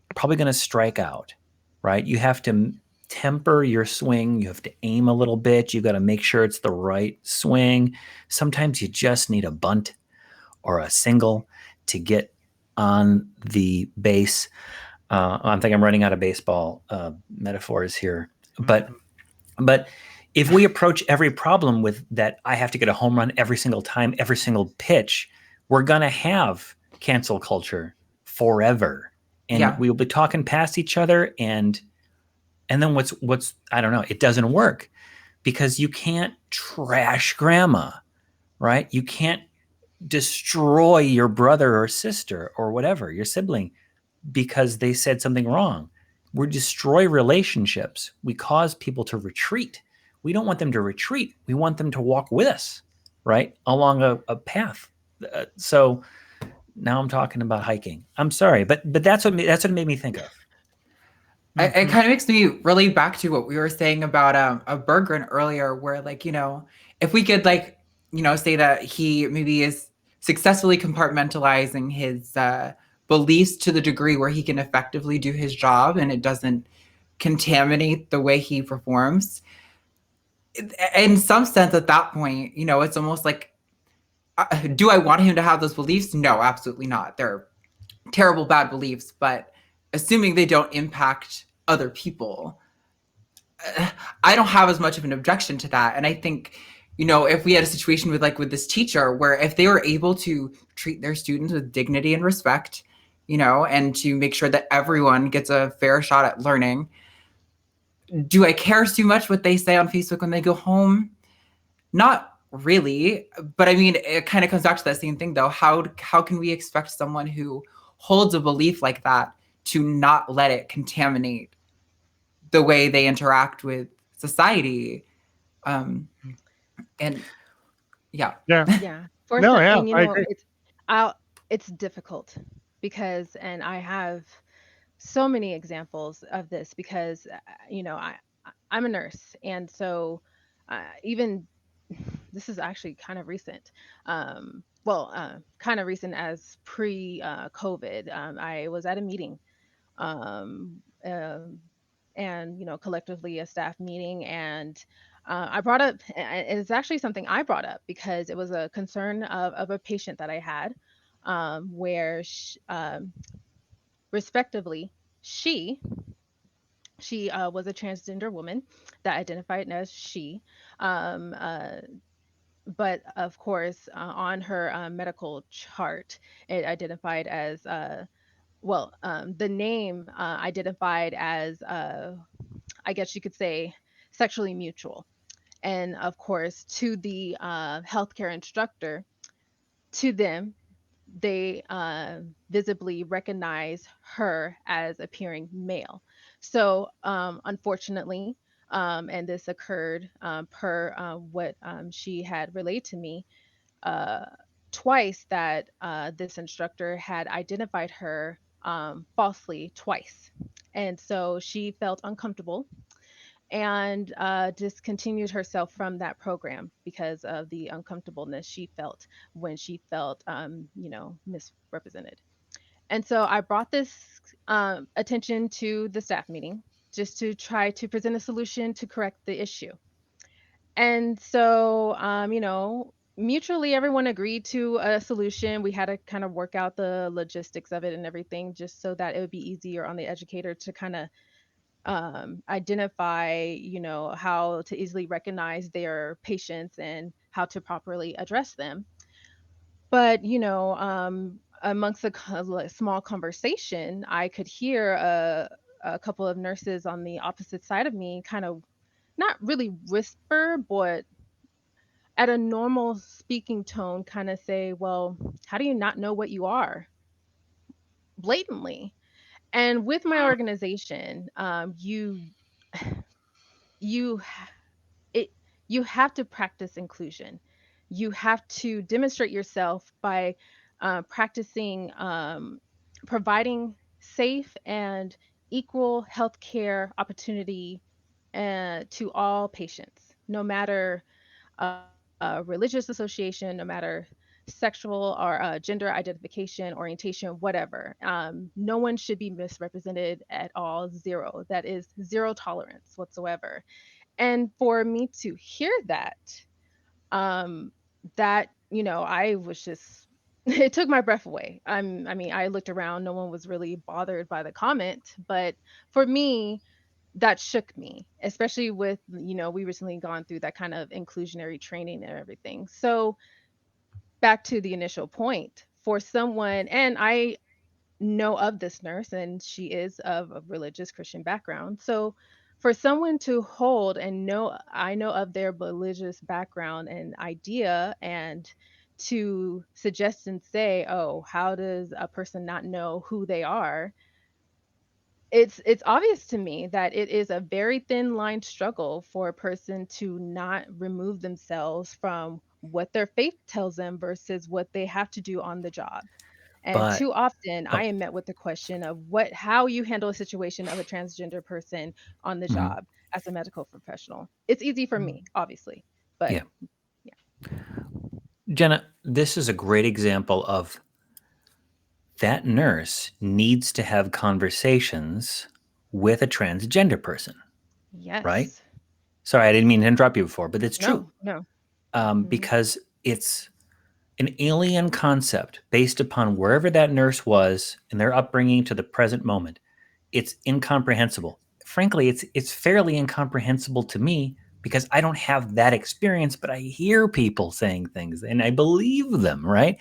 S4: you're probably going to strike out, right? You have to temper your swing. You have to aim a little bit. You got to make sure it's the right swing. Sometimes you just need a bunt or a single to get on the base. I think I'm running out of baseball metaphors here, but if we approach every problem with that, I have to get a home run every single time, every single pitch, we're going to have cancel culture forever. And we will be talking past each other. And then what's, I don't know, it doesn't work, because you can't trash grandma, right? You can't destroy your brother or sister or whatever, your sibling, because they said something wrong. We destroy relationships. We cause people to retreat. We don't want them to retreat. We want them to walk with us, right, along a path. So now I'm talking about hiking. I'm sorry, but that's what it made me think of.
S2: It kind of makes me really back to what we were saying about Berggren earlier, where, like, you know, if we could, like, you know, say that he maybe is successfully compartmentalizing his beliefs to the degree where he can effectively do his job and it doesn't contaminate the way he performs. In some sense, at that point, you know, it's almost like, do I want him to have those beliefs? No, absolutely not. They're terrible, bad beliefs, but assuming they don't impact other people, I don't have as much of an objection to that. And I think, you know, if we had a situation with this teacher where if they were able to treat their students with dignity and respect, you know, and to make sure that everyone gets a fair shot at learning, do I care too much what they say on Facebook when they go home? Not really. But I mean, it kind of comes back to that same thing, though. How can we expect someone who holds a belief like that to not let it contaminate the way they interact with society? And yeah.
S3: For
S1: No,
S3: sure.
S1: yeah,
S3: And you
S1: I
S3: know,
S1: agree.
S3: it's difficult because, and I have so many examples of this because, you know, I'm a nurse, and so even this is actually kind of recent. Kind of recent as pre-COVID. I was at a meeting, um, um, and you know, collectively a staff meeting, and I brought up, and it's actually something I brought up because it was a concern of a patient that I had, where respectively, she was a transgender woman that identified as she. Um, uh, but of course, on her medical chart, it identified as the name identified as I guess you could say sexually mutual. And of course, to the healthcare instructor, to them, they visibly recognize her as appearing male. So, unfortunately, and this occurred per what she had relayed to me uh, twice, that this instructor had identified her falsely twice. And so she felt uncomfortable and discontinued herself from that program because of the uncomfortableness she felt when she felt, misrepresented. And so I brought this attention to the staff meeting just to try to present a solution to correct the issue. And so, mutually everyone agreed to a solution. We had to kind of work out the logistics of it and everything just so that it would be easier on the educator to kind of identify, how to easily recognize their patients and how to properly address them. But, amongst a like, small conversation, I could hear a couple of nurses on the opposite side of me kind of not really whisper, but at a normal speaking tone, kind of say, "Well, how do you not know what you are?" Blatantly. And with my organization, you ha- it you have to practice inclusion. You have to demonstrate yourself by practicing providing safe and equal healthcare opportunity to all patients, no matter religious association, no matter sexual or gender identification, orientation, whatever. No one should be misrepresented at all. Zero. That is zero tolerance whatsoever. And for me to hear that, um, I was just, it took my breath away. I mean, I looked around, no one was really bothered by the comment, but for me, that shook me, especially with, we recently gone through that kind of inclusionary training and everything. So back to the initial point, for someone, and I know of this nurse, and she is of a religious Christian background. So for someone to hold and know, I know of their religious background and idea, and to suggest and say, oh, how does a person not know who they are? It's obvious to me that it is a very thin line struggle for a person to not remove themselves from what their faith tells them versus what they have to do on the job. And
S4: But
S3: too often I
S4: oh,
S3: am met with the question of how you handle a situation of a transgender person on the
S4: mhm,
S3: job as a medical professional. It's easy for me, obviously, but
S4: yeah,
S3: yeah.
S4: Jenna, this is a great example of that nurse needs to have conversations with a transgender person, right?
S3: Yes.
S4: Sorry, I didn't mean to interrupt you before, but it's true.
S3: No, no. Mhm.
S4: Because it's an alien concept based upon wherever that nurse was in their upbringing to the present moment. It's incomprehensible. Frankly, it's fairly incomprehensible to me because I don't have that experience, but I hear people saying things and I believe them, right?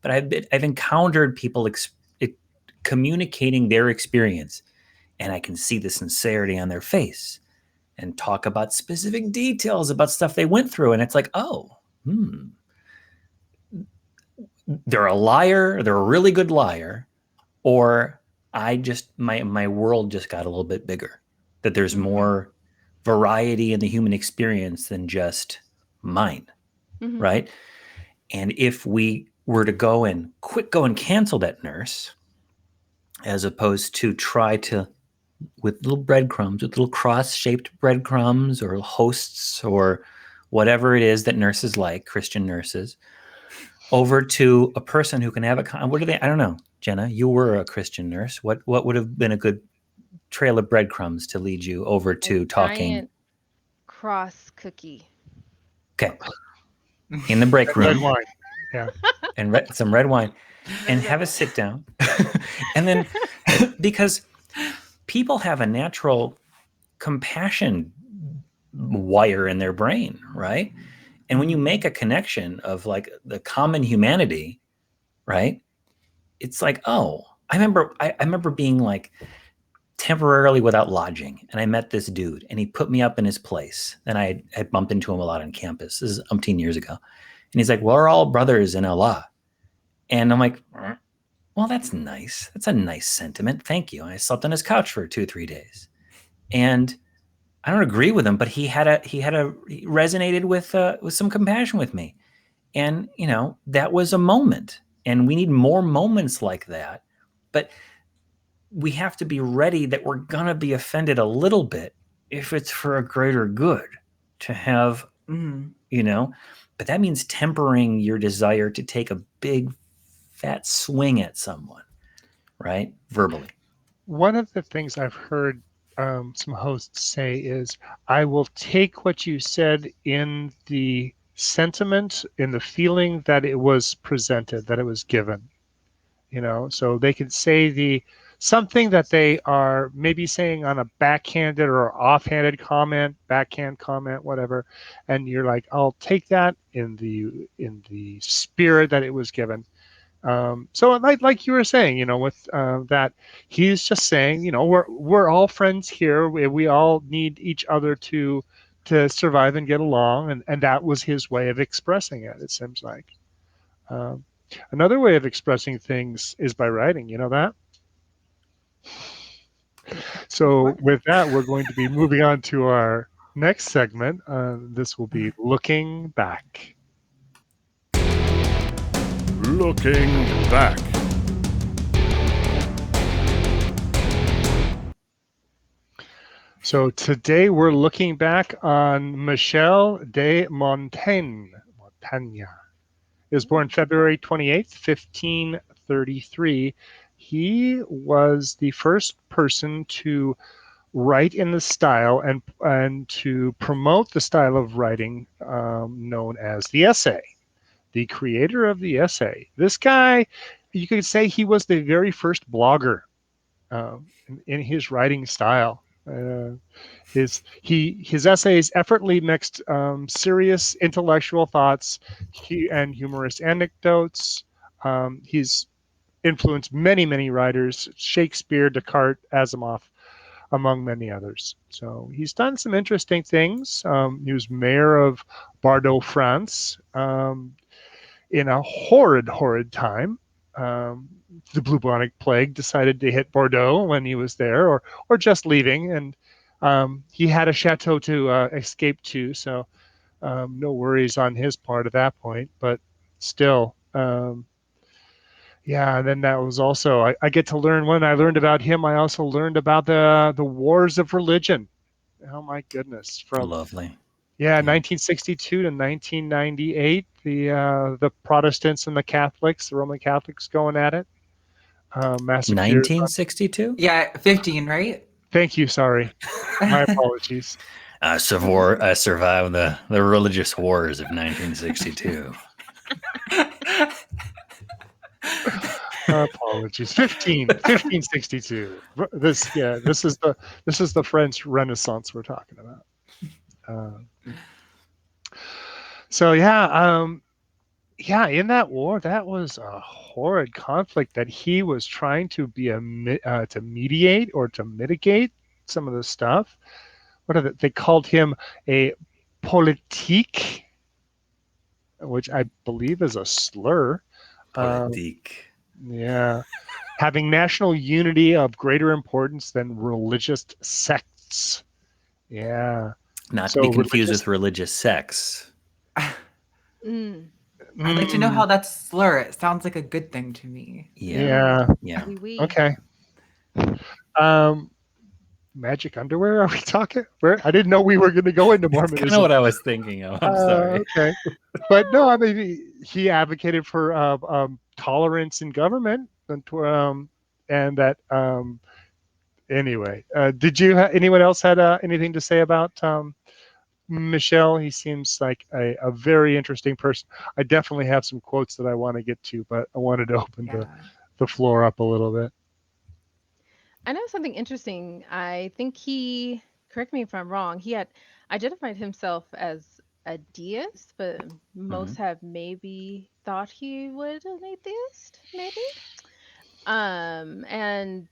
S4: But I've encountered people communicating their experience, and I can see the sincerity on their face and talk about specific details about stuff they went through, and it's like, oh, they're a liar, they're a really good liar, or I just my world just got a little bit bigger. That there's
S3: Mhm.
S4: more variety in the human experience than just mine,
S3: Mhm.
S4: right? And if we were to go and cancel that nurse, as opposed to try to with little breadcrumbs, with little cross-shaped breadcrumbs or hosts or whatever it is that nurses like, Christian nurses, over to a person who can have what do they? I don't know, Jenna. You were a Christian nurse. What would have been a good trail of breadcrumbs to lead you over
S3: A
S4: to talking?
S3: giant cross cookie.
S4: Okay, in the break
S1: Red
S4: room
S1: wine. Yeah.
S4: and some red wine, and
S3: Very red
S4: have a
S3: wine.
S4: sit down, and then because people have a natural compassion wire in their brain, right? And when you make a connection of like the common humanity, right? It's like, oh, I remember being like temporarily without lodging, and I met this dude, and he put me up in his place. And I had bumped into him a lot on campus. This is umpteen years ago, and he's like, "We're all brothers in Allah," and I'm like, "Well, that's nice. That's a nice sentiment. Thank you." And I slept on his couch for 2 or 3 days, and I don't agree with him, but he resonated with some compassion with me, and that was a moment, and we need more moments like that, but we have to be ready that we're gonna be offended a little bit if it's for a greater good to have, but that means tempering your desire to take a big fat swing at someone, right? Verbally.
S1: One of the things I've heard some hosts say is, I will take what you said in the sentiment, in the feeling that it was presented, that it was given. So they could say the something that they are maybe saying on a backhanded or offhanded comment, backhand comment, whatever, and you're like, I'll take that in the spirit that it was given. So like you were saying, with that, he's just saying, we're all friends here. We all need each other to survive and get along, and that was his way of expressing it. It seems like. Another way of expressing things is by writing. You know that. So with that, we're going to be moving on to our next segment. This will be looking back.
S5: Looking back.
S1: So today we're looking back on Michel de Montaigne. He was born February 28th, 1533. He was the first person to write in the style and to promote the style of writing known as the essay. The creator of the essay. This guy, you could say he was the very first blogger in his writing style. His essays effortlessly mixed serious intellectual thoughts and humorous anecdotes. He's influenced many writers: Shakespeare, Descartes, Asimov, among many others. So he's done some interesting things. He was mayor of Bordeaux, France, in a horrid time. The bubonic plague decided to hit Bordeaux when he was there, or just leaving, and he had a chateau to escape to, so no worries on his part at that point. But still, yeah. And then that was also I get to learn. When I learned about him, I also learned about the wars of religion. Oh my goodness! From
S4: Lovely.
S1: Yeah, 1962 to 1998, the Protestants and the Catholics, the Roman Catholics, going at it. Massacres.
S4: 1962?
S2: Yeah, 15, right?
S1: Thank you. Sorry, my apologies.
S4: I survived the religious wars of 1962.
S1: Apologies. 1562. This is the French Renaissance we're talking about. So yeah, in that war, that was a horrid conflict that he was trying to to mediate or to mitigate some of the stuff. They called him a politique, which I believe is a slur.
S4: Politique.
S1: Yeah, having national unity of greater importance than religious sects. Yeah.
S4: Not to be confused with religious sex.
S2: I'd like to know how that's slur. It sounds like a good thing to me.
S1: Yeah.
S3: Oui.
S1: Okay. Magic underwear? Are we talking? I didn't know we were going to go into Mormonism.
S4: That's kind of what I was thinking of. I'm sorry.
S1: Okay. But no, I mean, he advocated for tolerance in government, and that. Anyway, did anyone else had anything to say about Michel? He seems like a very interesting person. I definitely have some quotes that I want to get to, but I wanted to open the floor up a little bit.
S3: I know something interesting. I think he, correct me if I'm wrong, he had identified himself as a deist, but most have maybe thought he was an atheist, maybe. And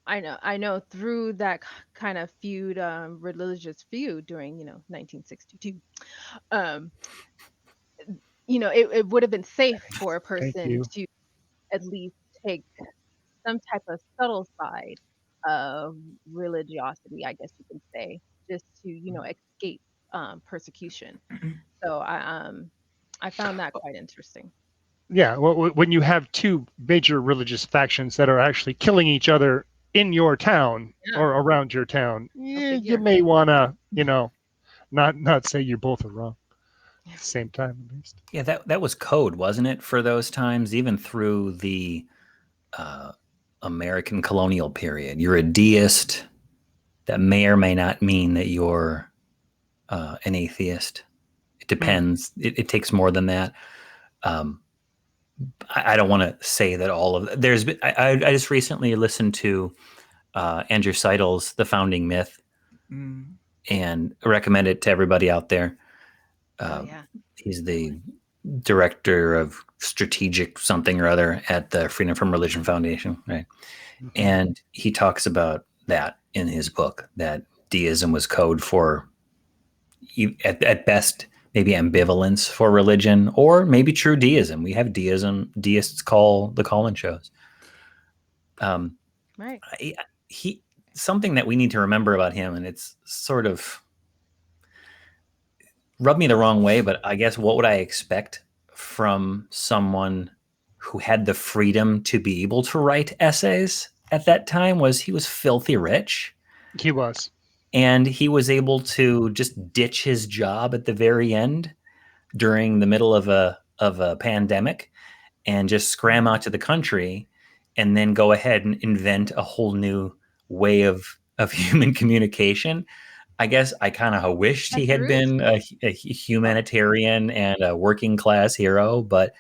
S3: I know through that kind of feud, religious feud during 1962, it would have been safe for a person to at least take some type of subtle side of religiosity, I guess you can say, just to escape persecution. So I found that quite interesting.
S1: Yeah, well, when you have two major religious factions that are actually killing each other in your town or around your town, you may want to, not say you both are wrong at the same time, at least.
S4: Yeah, that was code, wasn't it, for those times, even through the American colonial period? You're a deist. That may or may not mean that you're an atheist. It depends. It takes more than that. I don't want to say that all of there's been, I just recently listened to Andrew Seidel's The Founding Myth and recommend it to everybody out there. He's the director of strategic something or other at the Freedom from Religion Foundation, right? Mm-hmm. And he talks about that in his book, that deism was code for, at best, maybe ambivalence for religion, or maybe true deism. We have deism. Deists call the call-in shows.
S3: Right.
S4: He something that we need to remember about him, and it's sort of rubbed me the wrong way, but I guess what would I expect from someone who had the freedom to be able to write essays at that time? Was he was filthy rich.
S1: He was.
S4: And he was able to just ditch his job at the very end during the middle of a pandemic and just scram out to the country and then go ahead and invent a whole new way of human communication. I guess I kind of wished he had been a humanitarian and a working class hero, but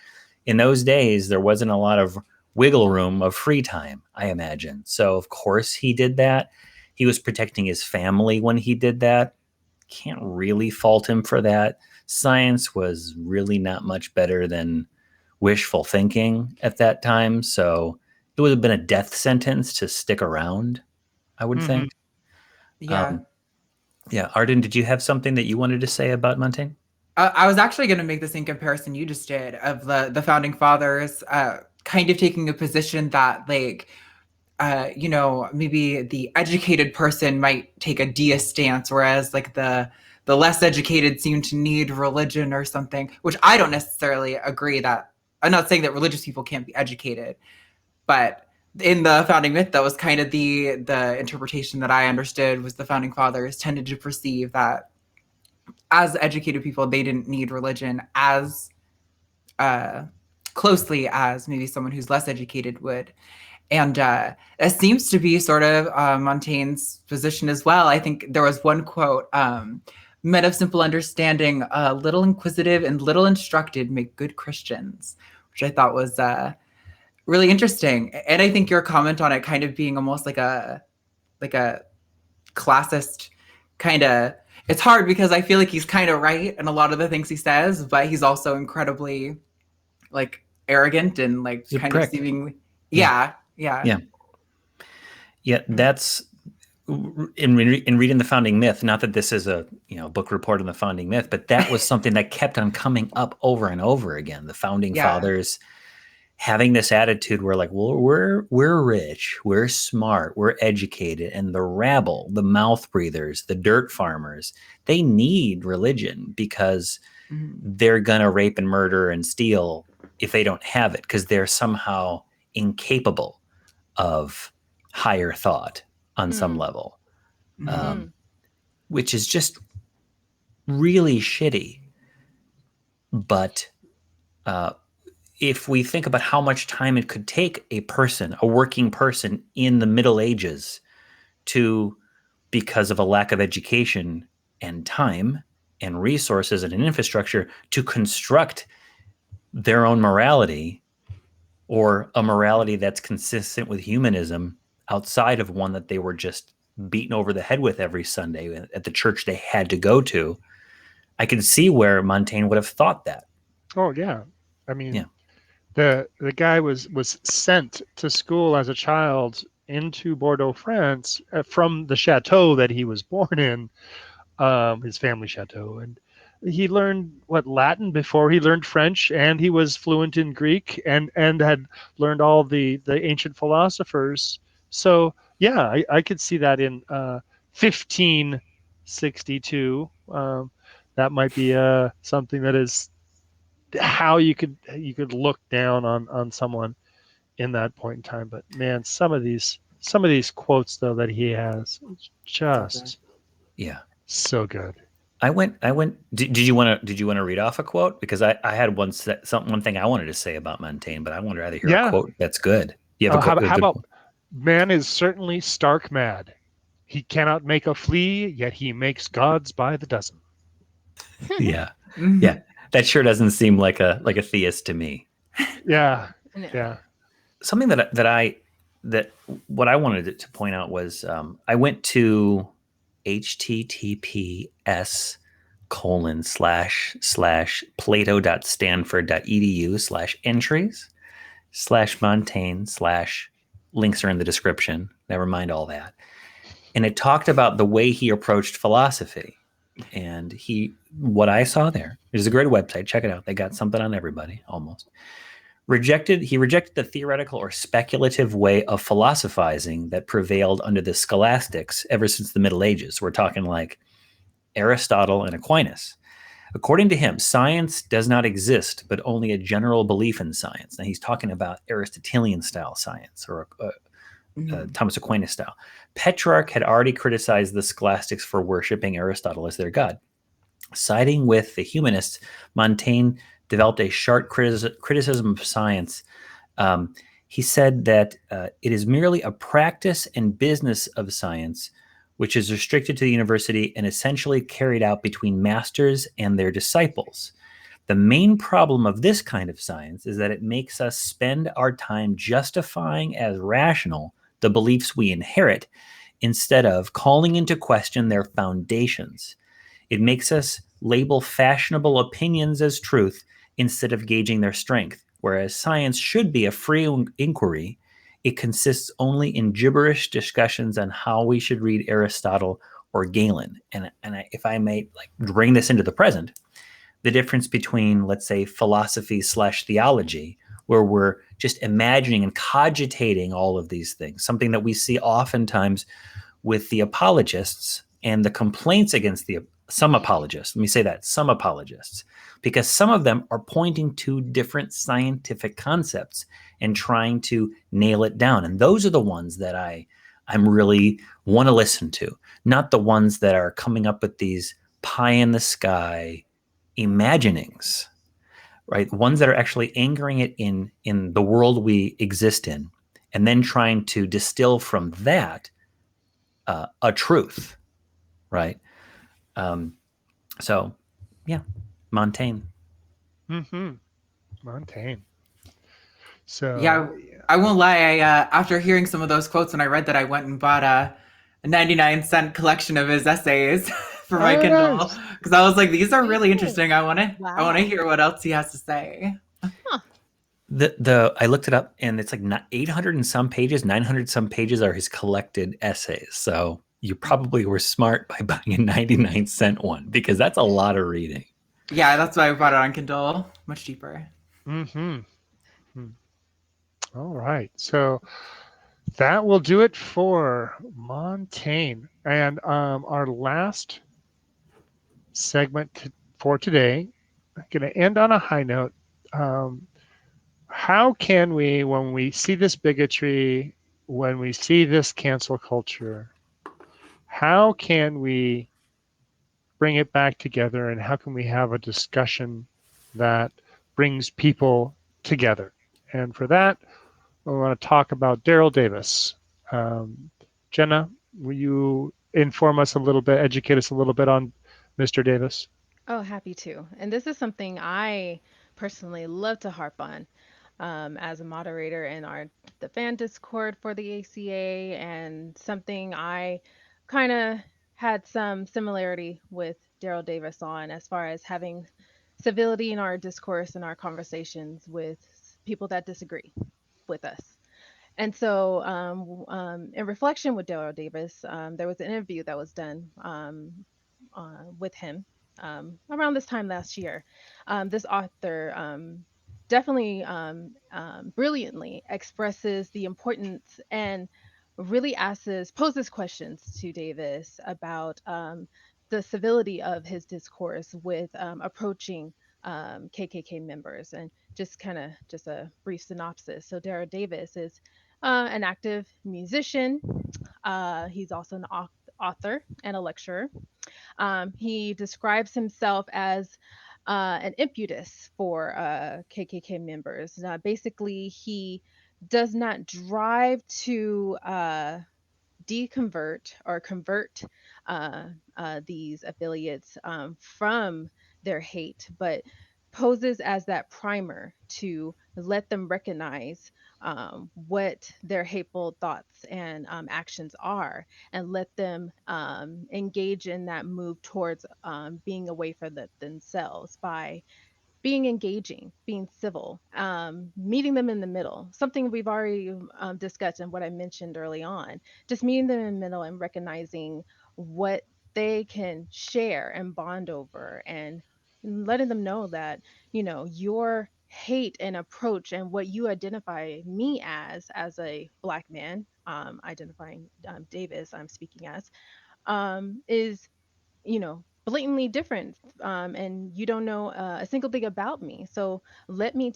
S4: in those days, there wasn't a lot of wiggle room of free time, I imagine. So of course he did that. He was protecting his family when he did that. Can't really fault him for that. Science was really not much better than wishful thinking at that time. So it would have been a death sentence to stick around, I would think.
S2: Yeah.
S4: Yeah. Arden, did you have something that you wanted to say about Montaigne?
S2: I was actually going to make the same comparison you just did of the founding fathers kind of taking a position that, like, maybe the educated person might take a deist stance, whereas like the less educated seem to need religion or something, which I don't necessarily agree that. I'm not saying that religious people can't be educated, but in the founding myth, that was kind of the interpretation that I understood, was the founding fathers tended to perceive that as educated people, they didn't need religion as closely as maybe someone who's less educated would. And that seems to be sort of Montaigne's position as well. I think there was one quote, men of simple understanding, little inquisitive and little instructed make good Christians, which I thought was really interesting. And I think your comment on it kind of being almost like a classist kind of, it's hard because I feel like he's kind of right in a lot of the things he says, but he's also incredibly like arrogant and like kind of seemingly, yeah.
S4: That's in reading the founding myth. Not that this is a book report on the founding myth, but that was something that kept on coming up over and over again. The founding fathers having this attitude where, like, well, we're rich, we're smart, we're educated, and the rabble, the mouth breathers, the dirt farmers, they need religion because they're gonna rape and murder and steal if they don't have it, because they're somehow incapable of higher thought on some level, which is just really shitty. But if we think about how much time it could take a working person in the Middle Ages because of a lack of education and time and resources and an infrastructure, to construct their own morality, or a morality that's consistent with humanism outside of one that they were just beaten over the head with every Sunday at the church they had to go to, I can see where Montaigne would have thought that.
S1: Oh, yeah. I mean, the guy was sent to school as a child into Bordeaux, France, from the chateau that he was born in, his family chateau. And he learned Latin before he learned French, and he was fluent in Greek and had learned all the ancient philosophers. So yeah, I could see that in 1562. That might be something that is how you could look down on someone in that point in time. But man, some of these quotes though that he has, just so good.
S4: I went. Did you want to read off a quote? Because I had one thing I wanted to say about Montaigne, but I wanted to rather hear a quote that's good. You have a quote?
S1: How about, man is certainly stark mad. He cannot make a flea, yet he makes gods by the dozen.
S4: Yeah. That sure doesn't seem like a theist to me.
S1: Yeah.
S3: No.
S1: Yeah.
S4: Something that what I wanted to point out was I went to https://plato.stanford.edu/entries/Montaigne/links are in the description. Never mind all that. And it talked about the way he approached philosophy. And what I saw there, it is a great website. Check it out. They got something on everybody almost. He rejected the theoretical or speculative way of philosophizing that prevailed under the scholastics ever since the Middle Ages. We're talking like Aristotle and Aquinas. According to him, science does not exist, but only a general belief in science. Now he's talking about Aristotelian style science or Thomas Aquinas style. Petrarch had already criticized the scholastics for worshiping Aristotle as their god. Siding with the humanists, Montaigne developed a sharp criticism of science. He said that it is merely a practice and business of science, which is restricted to the university and essentially carried out between masters and their disciples. The main problem of this kind of science is that it makes us spend our time justifying as rational the beliefs we inherit instead of calling into question their foundations. It makes us label fashionable opinions as truth instead of gauging their strength. Whereas science should be a free inquiry, it consists only in gibberish discussions on how we should read Aristotle or Galen. And if I may bring this into the present, the difference between, let's say, philosophy/theology, where we're just imagining and cogitating all of these things, something that we see oftentimes with the apologists and the complaints against some apologists. Let me say that, some apologists, because some of them are pointing to different scientific concepts and trying to nail it down. And those are the ones that I'm really want to listen to, not the ones that are coming up with these pie in the sky imaginings, right? Ones that are actually anchoring it in the world we exist in, and then trying to distill from that a truth, right? So, yeah, Montaigne.
S1: Mm-hmm. Montaigne. So
S2: Yeah, I won't lie. After hearing some of those quotes, when I read that, I went and bought a 99-cent collection of his essays for my Kindle, because I was like, these are really interesting. I want to hear what else he has to say.
S3: Huh.
S4: I looked it up, and it's like 800 and some pages, 900 some pages are his collected essays. So you probably were smart by buying a 99-cent one, because that's a lot of reading.
S2: Yeah, that's why I bought it on Kindle. Much cheaper.
S1: Mm-hmm. All right. So that will do it for Montaigne. And our last segment for today, I'm going to end on a high note. How can we, when we see this bigotry, when we see this cancel culture, how can we bring it back together, and how can we have a discussion that brings people together? And for that, we want to talk about Daryl Davis. Jena, will you inform us a little bit, educate us a little bit on Mr. Davis?
S3: Oh, happy to. And this is something I personally love to harp on as a moderator in the fan Discord for the ACA, and something I kind of had some similarity with Daryl Davis on, as far as having civility in our discourse and our conversations with people that disagree with us. And so, in reflection with Daryl Davis, there was an interview that was done with him around this time last year. This author definitely brilliantly expresses the importance, and really poses questions to Davis about the civility of his discourse with approaching KKK members. And just a brief synopsis. So Daryl Davis is an active musician. He's also an author and a lecturer. He describes himself as an impetus for KKK members. Basically, he does not drive to deconvert or convert these affiliates from their hate, but poses as that primer to let them recognize what their hateful thoughts and actions are, and let them engage in that move towards being away from themselves by being engaging, being civil, meeting them in the middle. Something we've already discussed and what I mentioned early on. Just meeting them in the middle and recognizing what they can share and bond over, and letting them know that, your hate and approach and what you identify me as a Black man, identifying Davis, I'm speaking as, is blatantly different, and you don't know a single thing about me. So let me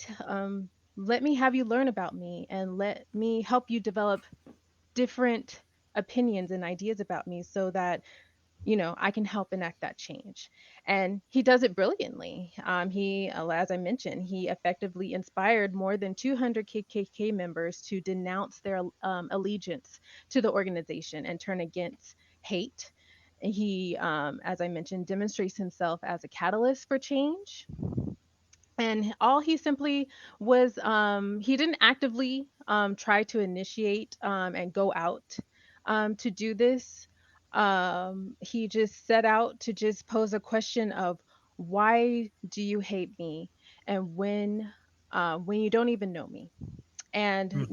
S3: let me have you learn about me, and let me help you develop different opinions and ideas about me, so that I can help enact that change. And he does it brilliantly. As I mentioned, he effectively inspired more than 200 KKK members to denounce their allegiance to the organization and turn against hate. He, as I mentioned, demonstrates himself as a catalyst for change. And all he simply was, he didn't actively try to initiate and go out to do this. He just set out to just pose a question of, why do you hate me, and when you don't even know me. And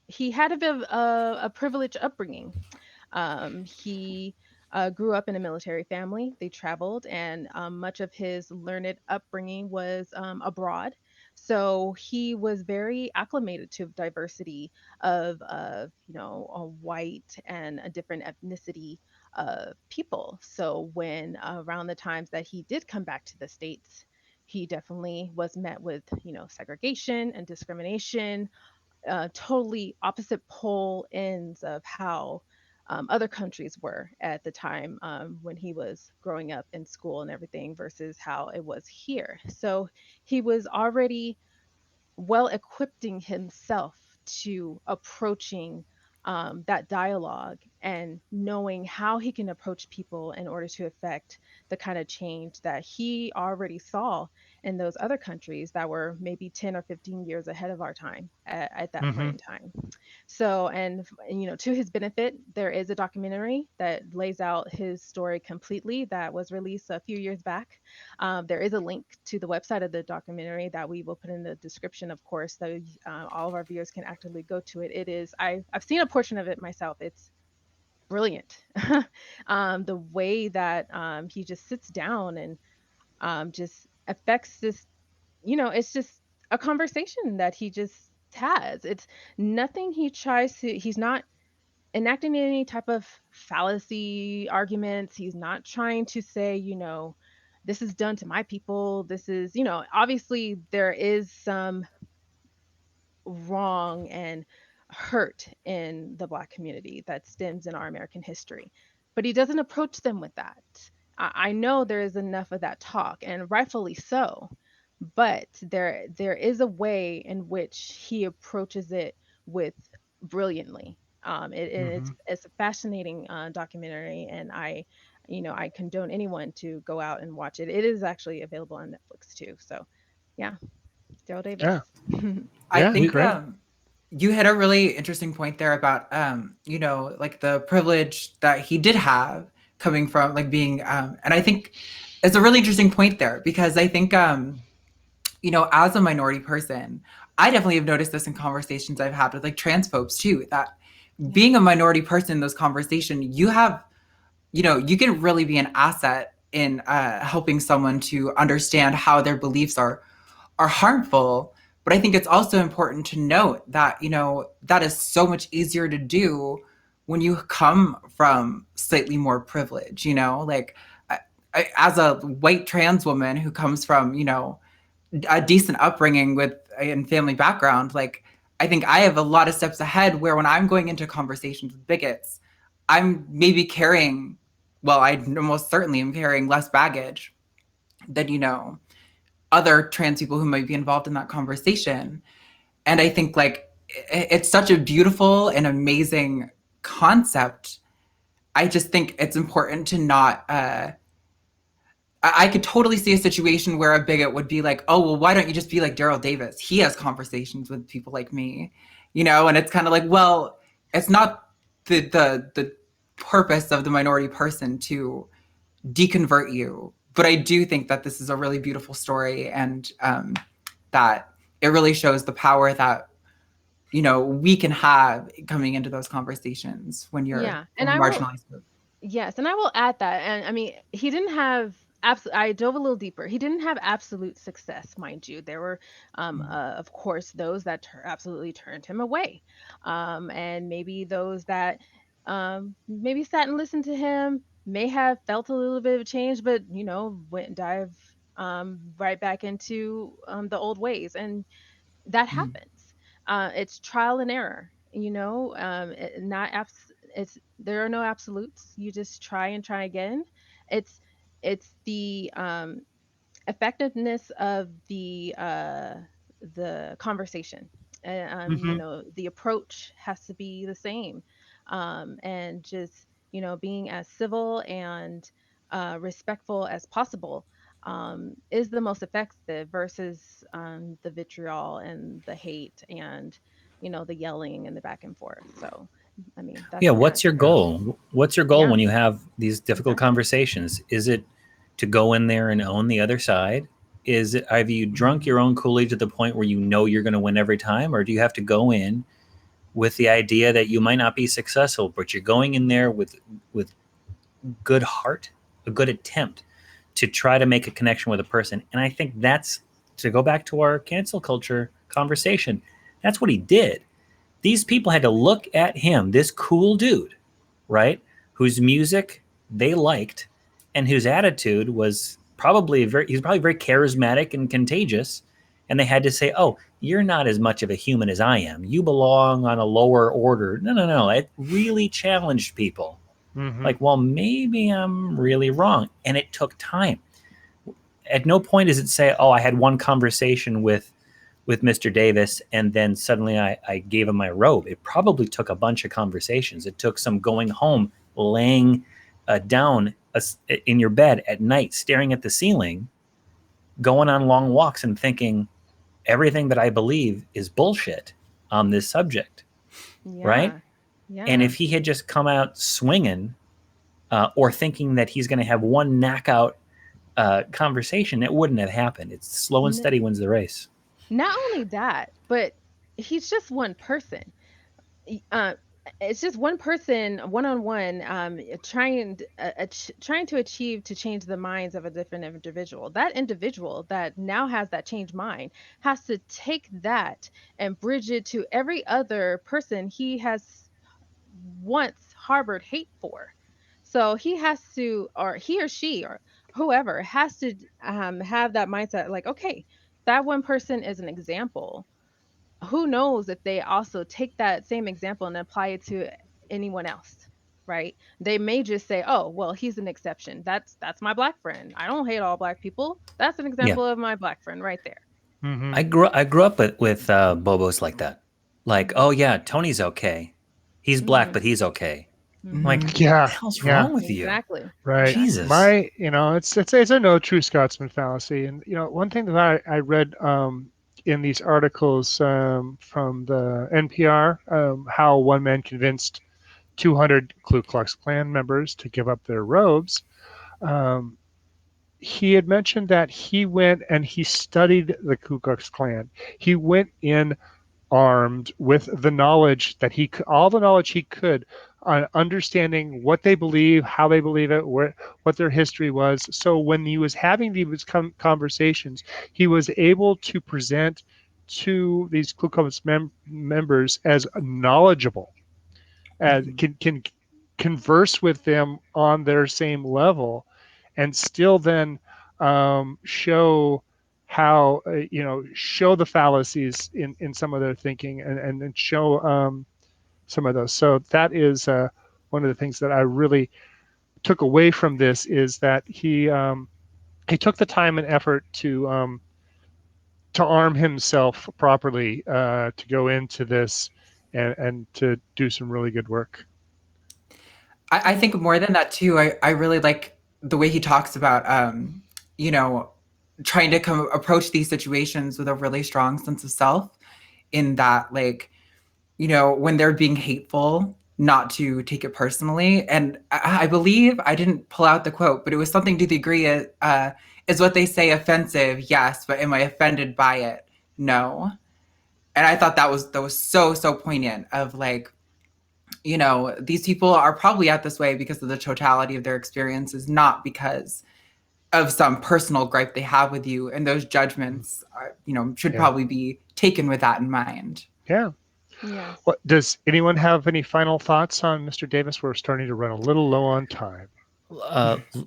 S3: he had a bit of a privileged upbringing. He grew up in a military family. They traveled, and much of his learned upbringing was abroad. So he was very acclimated to diversity of a white and a different ethnicity of people. So when around the times that he did come back to the States, he definitely was met with segregation and discrimination, totally opposite pole ends of how other countries were at the time, when he was growing up in school and everything, versus how it was here. So he was already well equipping himself to approaching that dialogue, and knowing how he can approach people in order to affect the kind of change that he already saw in those other countries that were maybe 10 or 15 years ahead of our time at that point in time. So, and to his benefit, there is a documentary that lays out his story completely that was released a few years back. There is a link to the website of the documentary that we will put in the description, of course, so all of our viewers can actively go to it. It is, I've seen a portion of it myself. It's brilliant. The way that he just sits down and just affects this, it's just a conversation that he just has. It's nothing he tries to, he's not enacting any type of fallacy arguments. He's not trying to say, this is done to my people. This is, obviously there is some wrong and hurt in the Black community that stems in our American history, but he doesn't approach them with that. I know there is enough of that talk, and rightfully so, but there is a way in which he approaches it with brilliantly. It's a fascinating documentary, and I condone anyone to go out and watch it. It is actually available on Netflix too. So, yeah, Daryl Davis.
S1: Yeah.
S2: I think
S1: great.
S2: you hit a really interesting point there about like the privilege that he did have coming from like being and I think it's a really interesting point there, because I think as a minority person, I definitely have noticed this in conversations I've had with like transphobes too, that being a minority person in those conversations, you have you can really be an asset in helping someone to understand how their beliefs are harmful. But I think it's also important to note that, that is so much easier to do when you come from slightly more privilege, like I, as a white trans woman who comes from, a decent upbringing with and family background, like I think I have a lot of steps ahead, where when I'm going into conversations with bigots, I'm maybe carrying, well, I most certainly am carrying less baggage than, other trans people who might be involved in that conversation. And I think like it's such a beautiful and amazing concept. I just think it's important to not I could totally see a situation where a bigot would be like, oh, well, why don't you just be like Daryl Davis? He has conversations with people like me, and it's kind of like, well, it's not the purpose of the minority person to deconvert you. But I do think that this is a really beautiful story, and that it really shows the power that we can have coming into those conversations when you're
S3: and
S2: a marginalized group.
S3: Yes, and I will add that. And I mean, he didn't have I dove a little deeper. He didn't have absolute success, mind you. There were, of course, those that absolutely turned him away, and maybe those that maybe sat and listened to him may have felt a little bit of a change, but went and dive right back into the old ways, and that happens. It's trial and error. Not it's there are no absolutes. You just try and try again. It's the effectiveness of the conversation. The approach has to be the same, and just being as civil and respectful as possible is the most effective versus the vitriol and the hate and the yelling and the back and forth. So I mean, that's
S4: what's your goal? What's your goal when you have these difficult conversations? Is it to go in there and own the other side? Is it, have you drunk your own Kool-Aid to the point where you're going to win every time, or do you have to go in with the idea that you might not be successful, but you're going in there with good heart, a good attempt to try to make a connection with a person? And I think that's, to go back to our cancel culture conversation, that's what he did. These people had to look at him, this cool dude, right, whose music they liked and whose attitude was probably very charismatic and contagious. And they had to say, oh, you're not as much of a human as I am. You belong on a lower order. No. It really challenged people. Like, well, maybe I'm really wrong. And it took time. At no point does it say, oh, I had one conversation with Mr. Davis, and then suddenly I gave him my robe. It probably took a bunch of conversations. It took some going home, laying down in your bed at night, staring at the ceiling, going on long walks and thinking everything that I believe is bullshit on this subject, right? Yeah. And if he had just come out swinging or thinking that he's going to have one knockout conversation, it wouldn't have happened. It's slow and steady wins the race.
S3: Not only that, but he's just one person. It's just one person, one-on-one, trying to achieve to change the minds of a different individual. That individual that now has that changed mind has to take that and bridge it to every other person he has once harbored hate for. So he has to, or he or she, or whoever has to have that mindset like, okay, that one person is an example. Who knows if they also take that same example and apply it to anyone else, right? They may just say, oh, well, he's an exception. That's my black friend. I don't hate all black people. That's an example of my black friend right there.
S4: I grew up with Bobos like that. Like, oh yeah, Tony's okay. He's black, but he's okay. Like, what the hell's wrong with you?
S3: Exactly.
S1: Right.
S4: Jesus.
S1: It's a no true Scotsman fallacy. And one thing that I read in these articles from the NPR, how one man convinced 200 Ku Klux Klan members to give up their robes. He had mentioned that he went and he studied the Ku Klux Klan. He went in armed with the knowledge that all the knowledge he could on understanding what they believe, how they believe it, what their history was. So when he was having these conversations, he was able to present to these Ku Klux members as knowledgeable, as can converse with them on their same level, and still then show how show the fallacies in some of their thinking and show some of those. So that is one of the things that I really took away from this, is that he took the time and effort to arm himself properly to go into this and to do some really good work.
S2: I think more than that too, I really like the way he talks about trying to approach these situations with a really strong sense of self, in that, like, when they're being hateful, not to take it personally. And I believe, I didn't pull out the quote, but it was something to the degree is what they say offensive? Yes, but am I offended by it? No. And I thought that was so poignant of, like, these people are probably at this way because of the totality of their experiences, not because of some personal gripe they have with you. And those judgments should probably be taken with that in mind.
S1: Yeah.
S3: Yes.
S1: Does anyone have any final thoughts on Mr. Davis? We're starting to run a little low on time.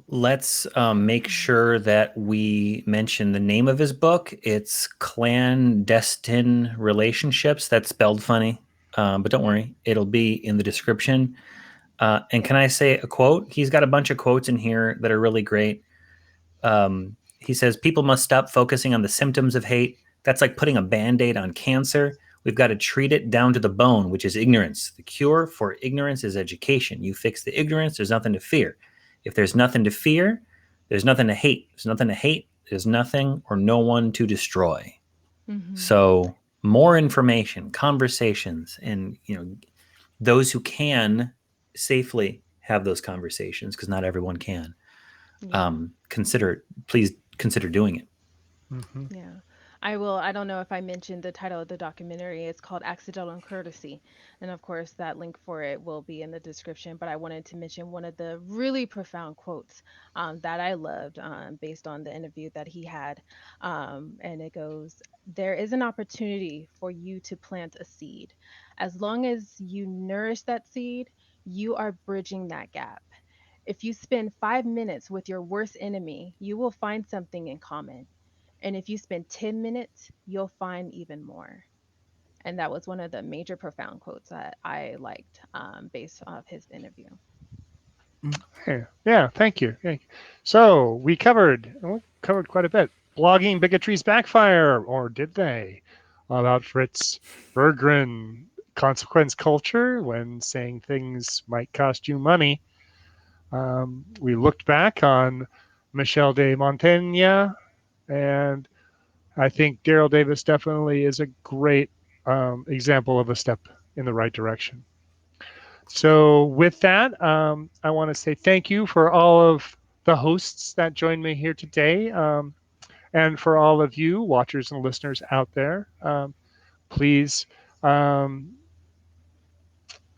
S4: Let's make sure that we mention the name of his book. It's Clandestine Relationships. That's spelled funny, but don't worry, it'll be in the description. And can I say a quote? He's got a bunch of quotes in here that are really great. He says, people must stop focusing on the symptoms of hate. That's like putting a Band-Aid on cancer. We've got to treat it down to the bone, which is ignorance. The cure for ignorance is education. You fix the ignorance, there's nothing to fear. If there's nothing to fear, there's nothing to hate. There's nothing to hate, there's nothing or no one to destroy. Mm-hmm. So more information, conversations, and those who can safely have those conversations, because not everyone can. Yeah. Please consider doing it.
S3: Mm-hmm. Yeah. I don't know if I mentioned the title of the documentary. It's called Accidental Courtesy. And of course, that link for it will be in the description. But I wanted to mention one of the really profound quotes that I loved based on the interview that he had. And it goes, "There is an opportunity for you to plant a seed. As long as you nourish that seed, you are bridging that gap. If you spend 5 minutes with your worst enemy, you will find something in common. And if you spend 10 minutes, you'll find even more." And that was one of the major profound quotes that I liked based off his interview.
S1: Yeah, thank you. So we covered quite a bit. Blogging bigotries backfire, or did they? About Fritz Berggren, consequence culture, when saying things might cost you money. We looked back on Michel de Montaigne, and I think Daryl Davis definitely is a great example of a step in the right direction. So with that, I want to say thank you for all of the hosts that joined me here today, and for all of you watchers and listeners out there. Please,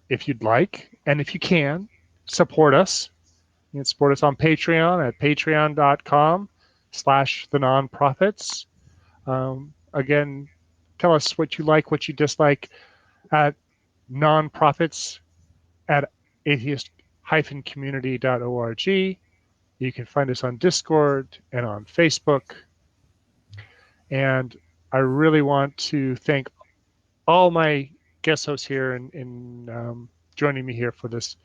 S1: if you'd like, and if you can, support us. You can support us on Patreon at patreon.com/thenonprofits. Again, tell us what you like, what you dislike at nonprofits at atheist-community.org. You can find us on Discord and on Facebook. And I really want to thank all my guest hosts here in joining me here for this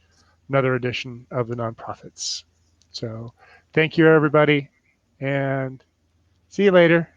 S1: another edition of the Nonprofits. So thank you, everybody, and see you later.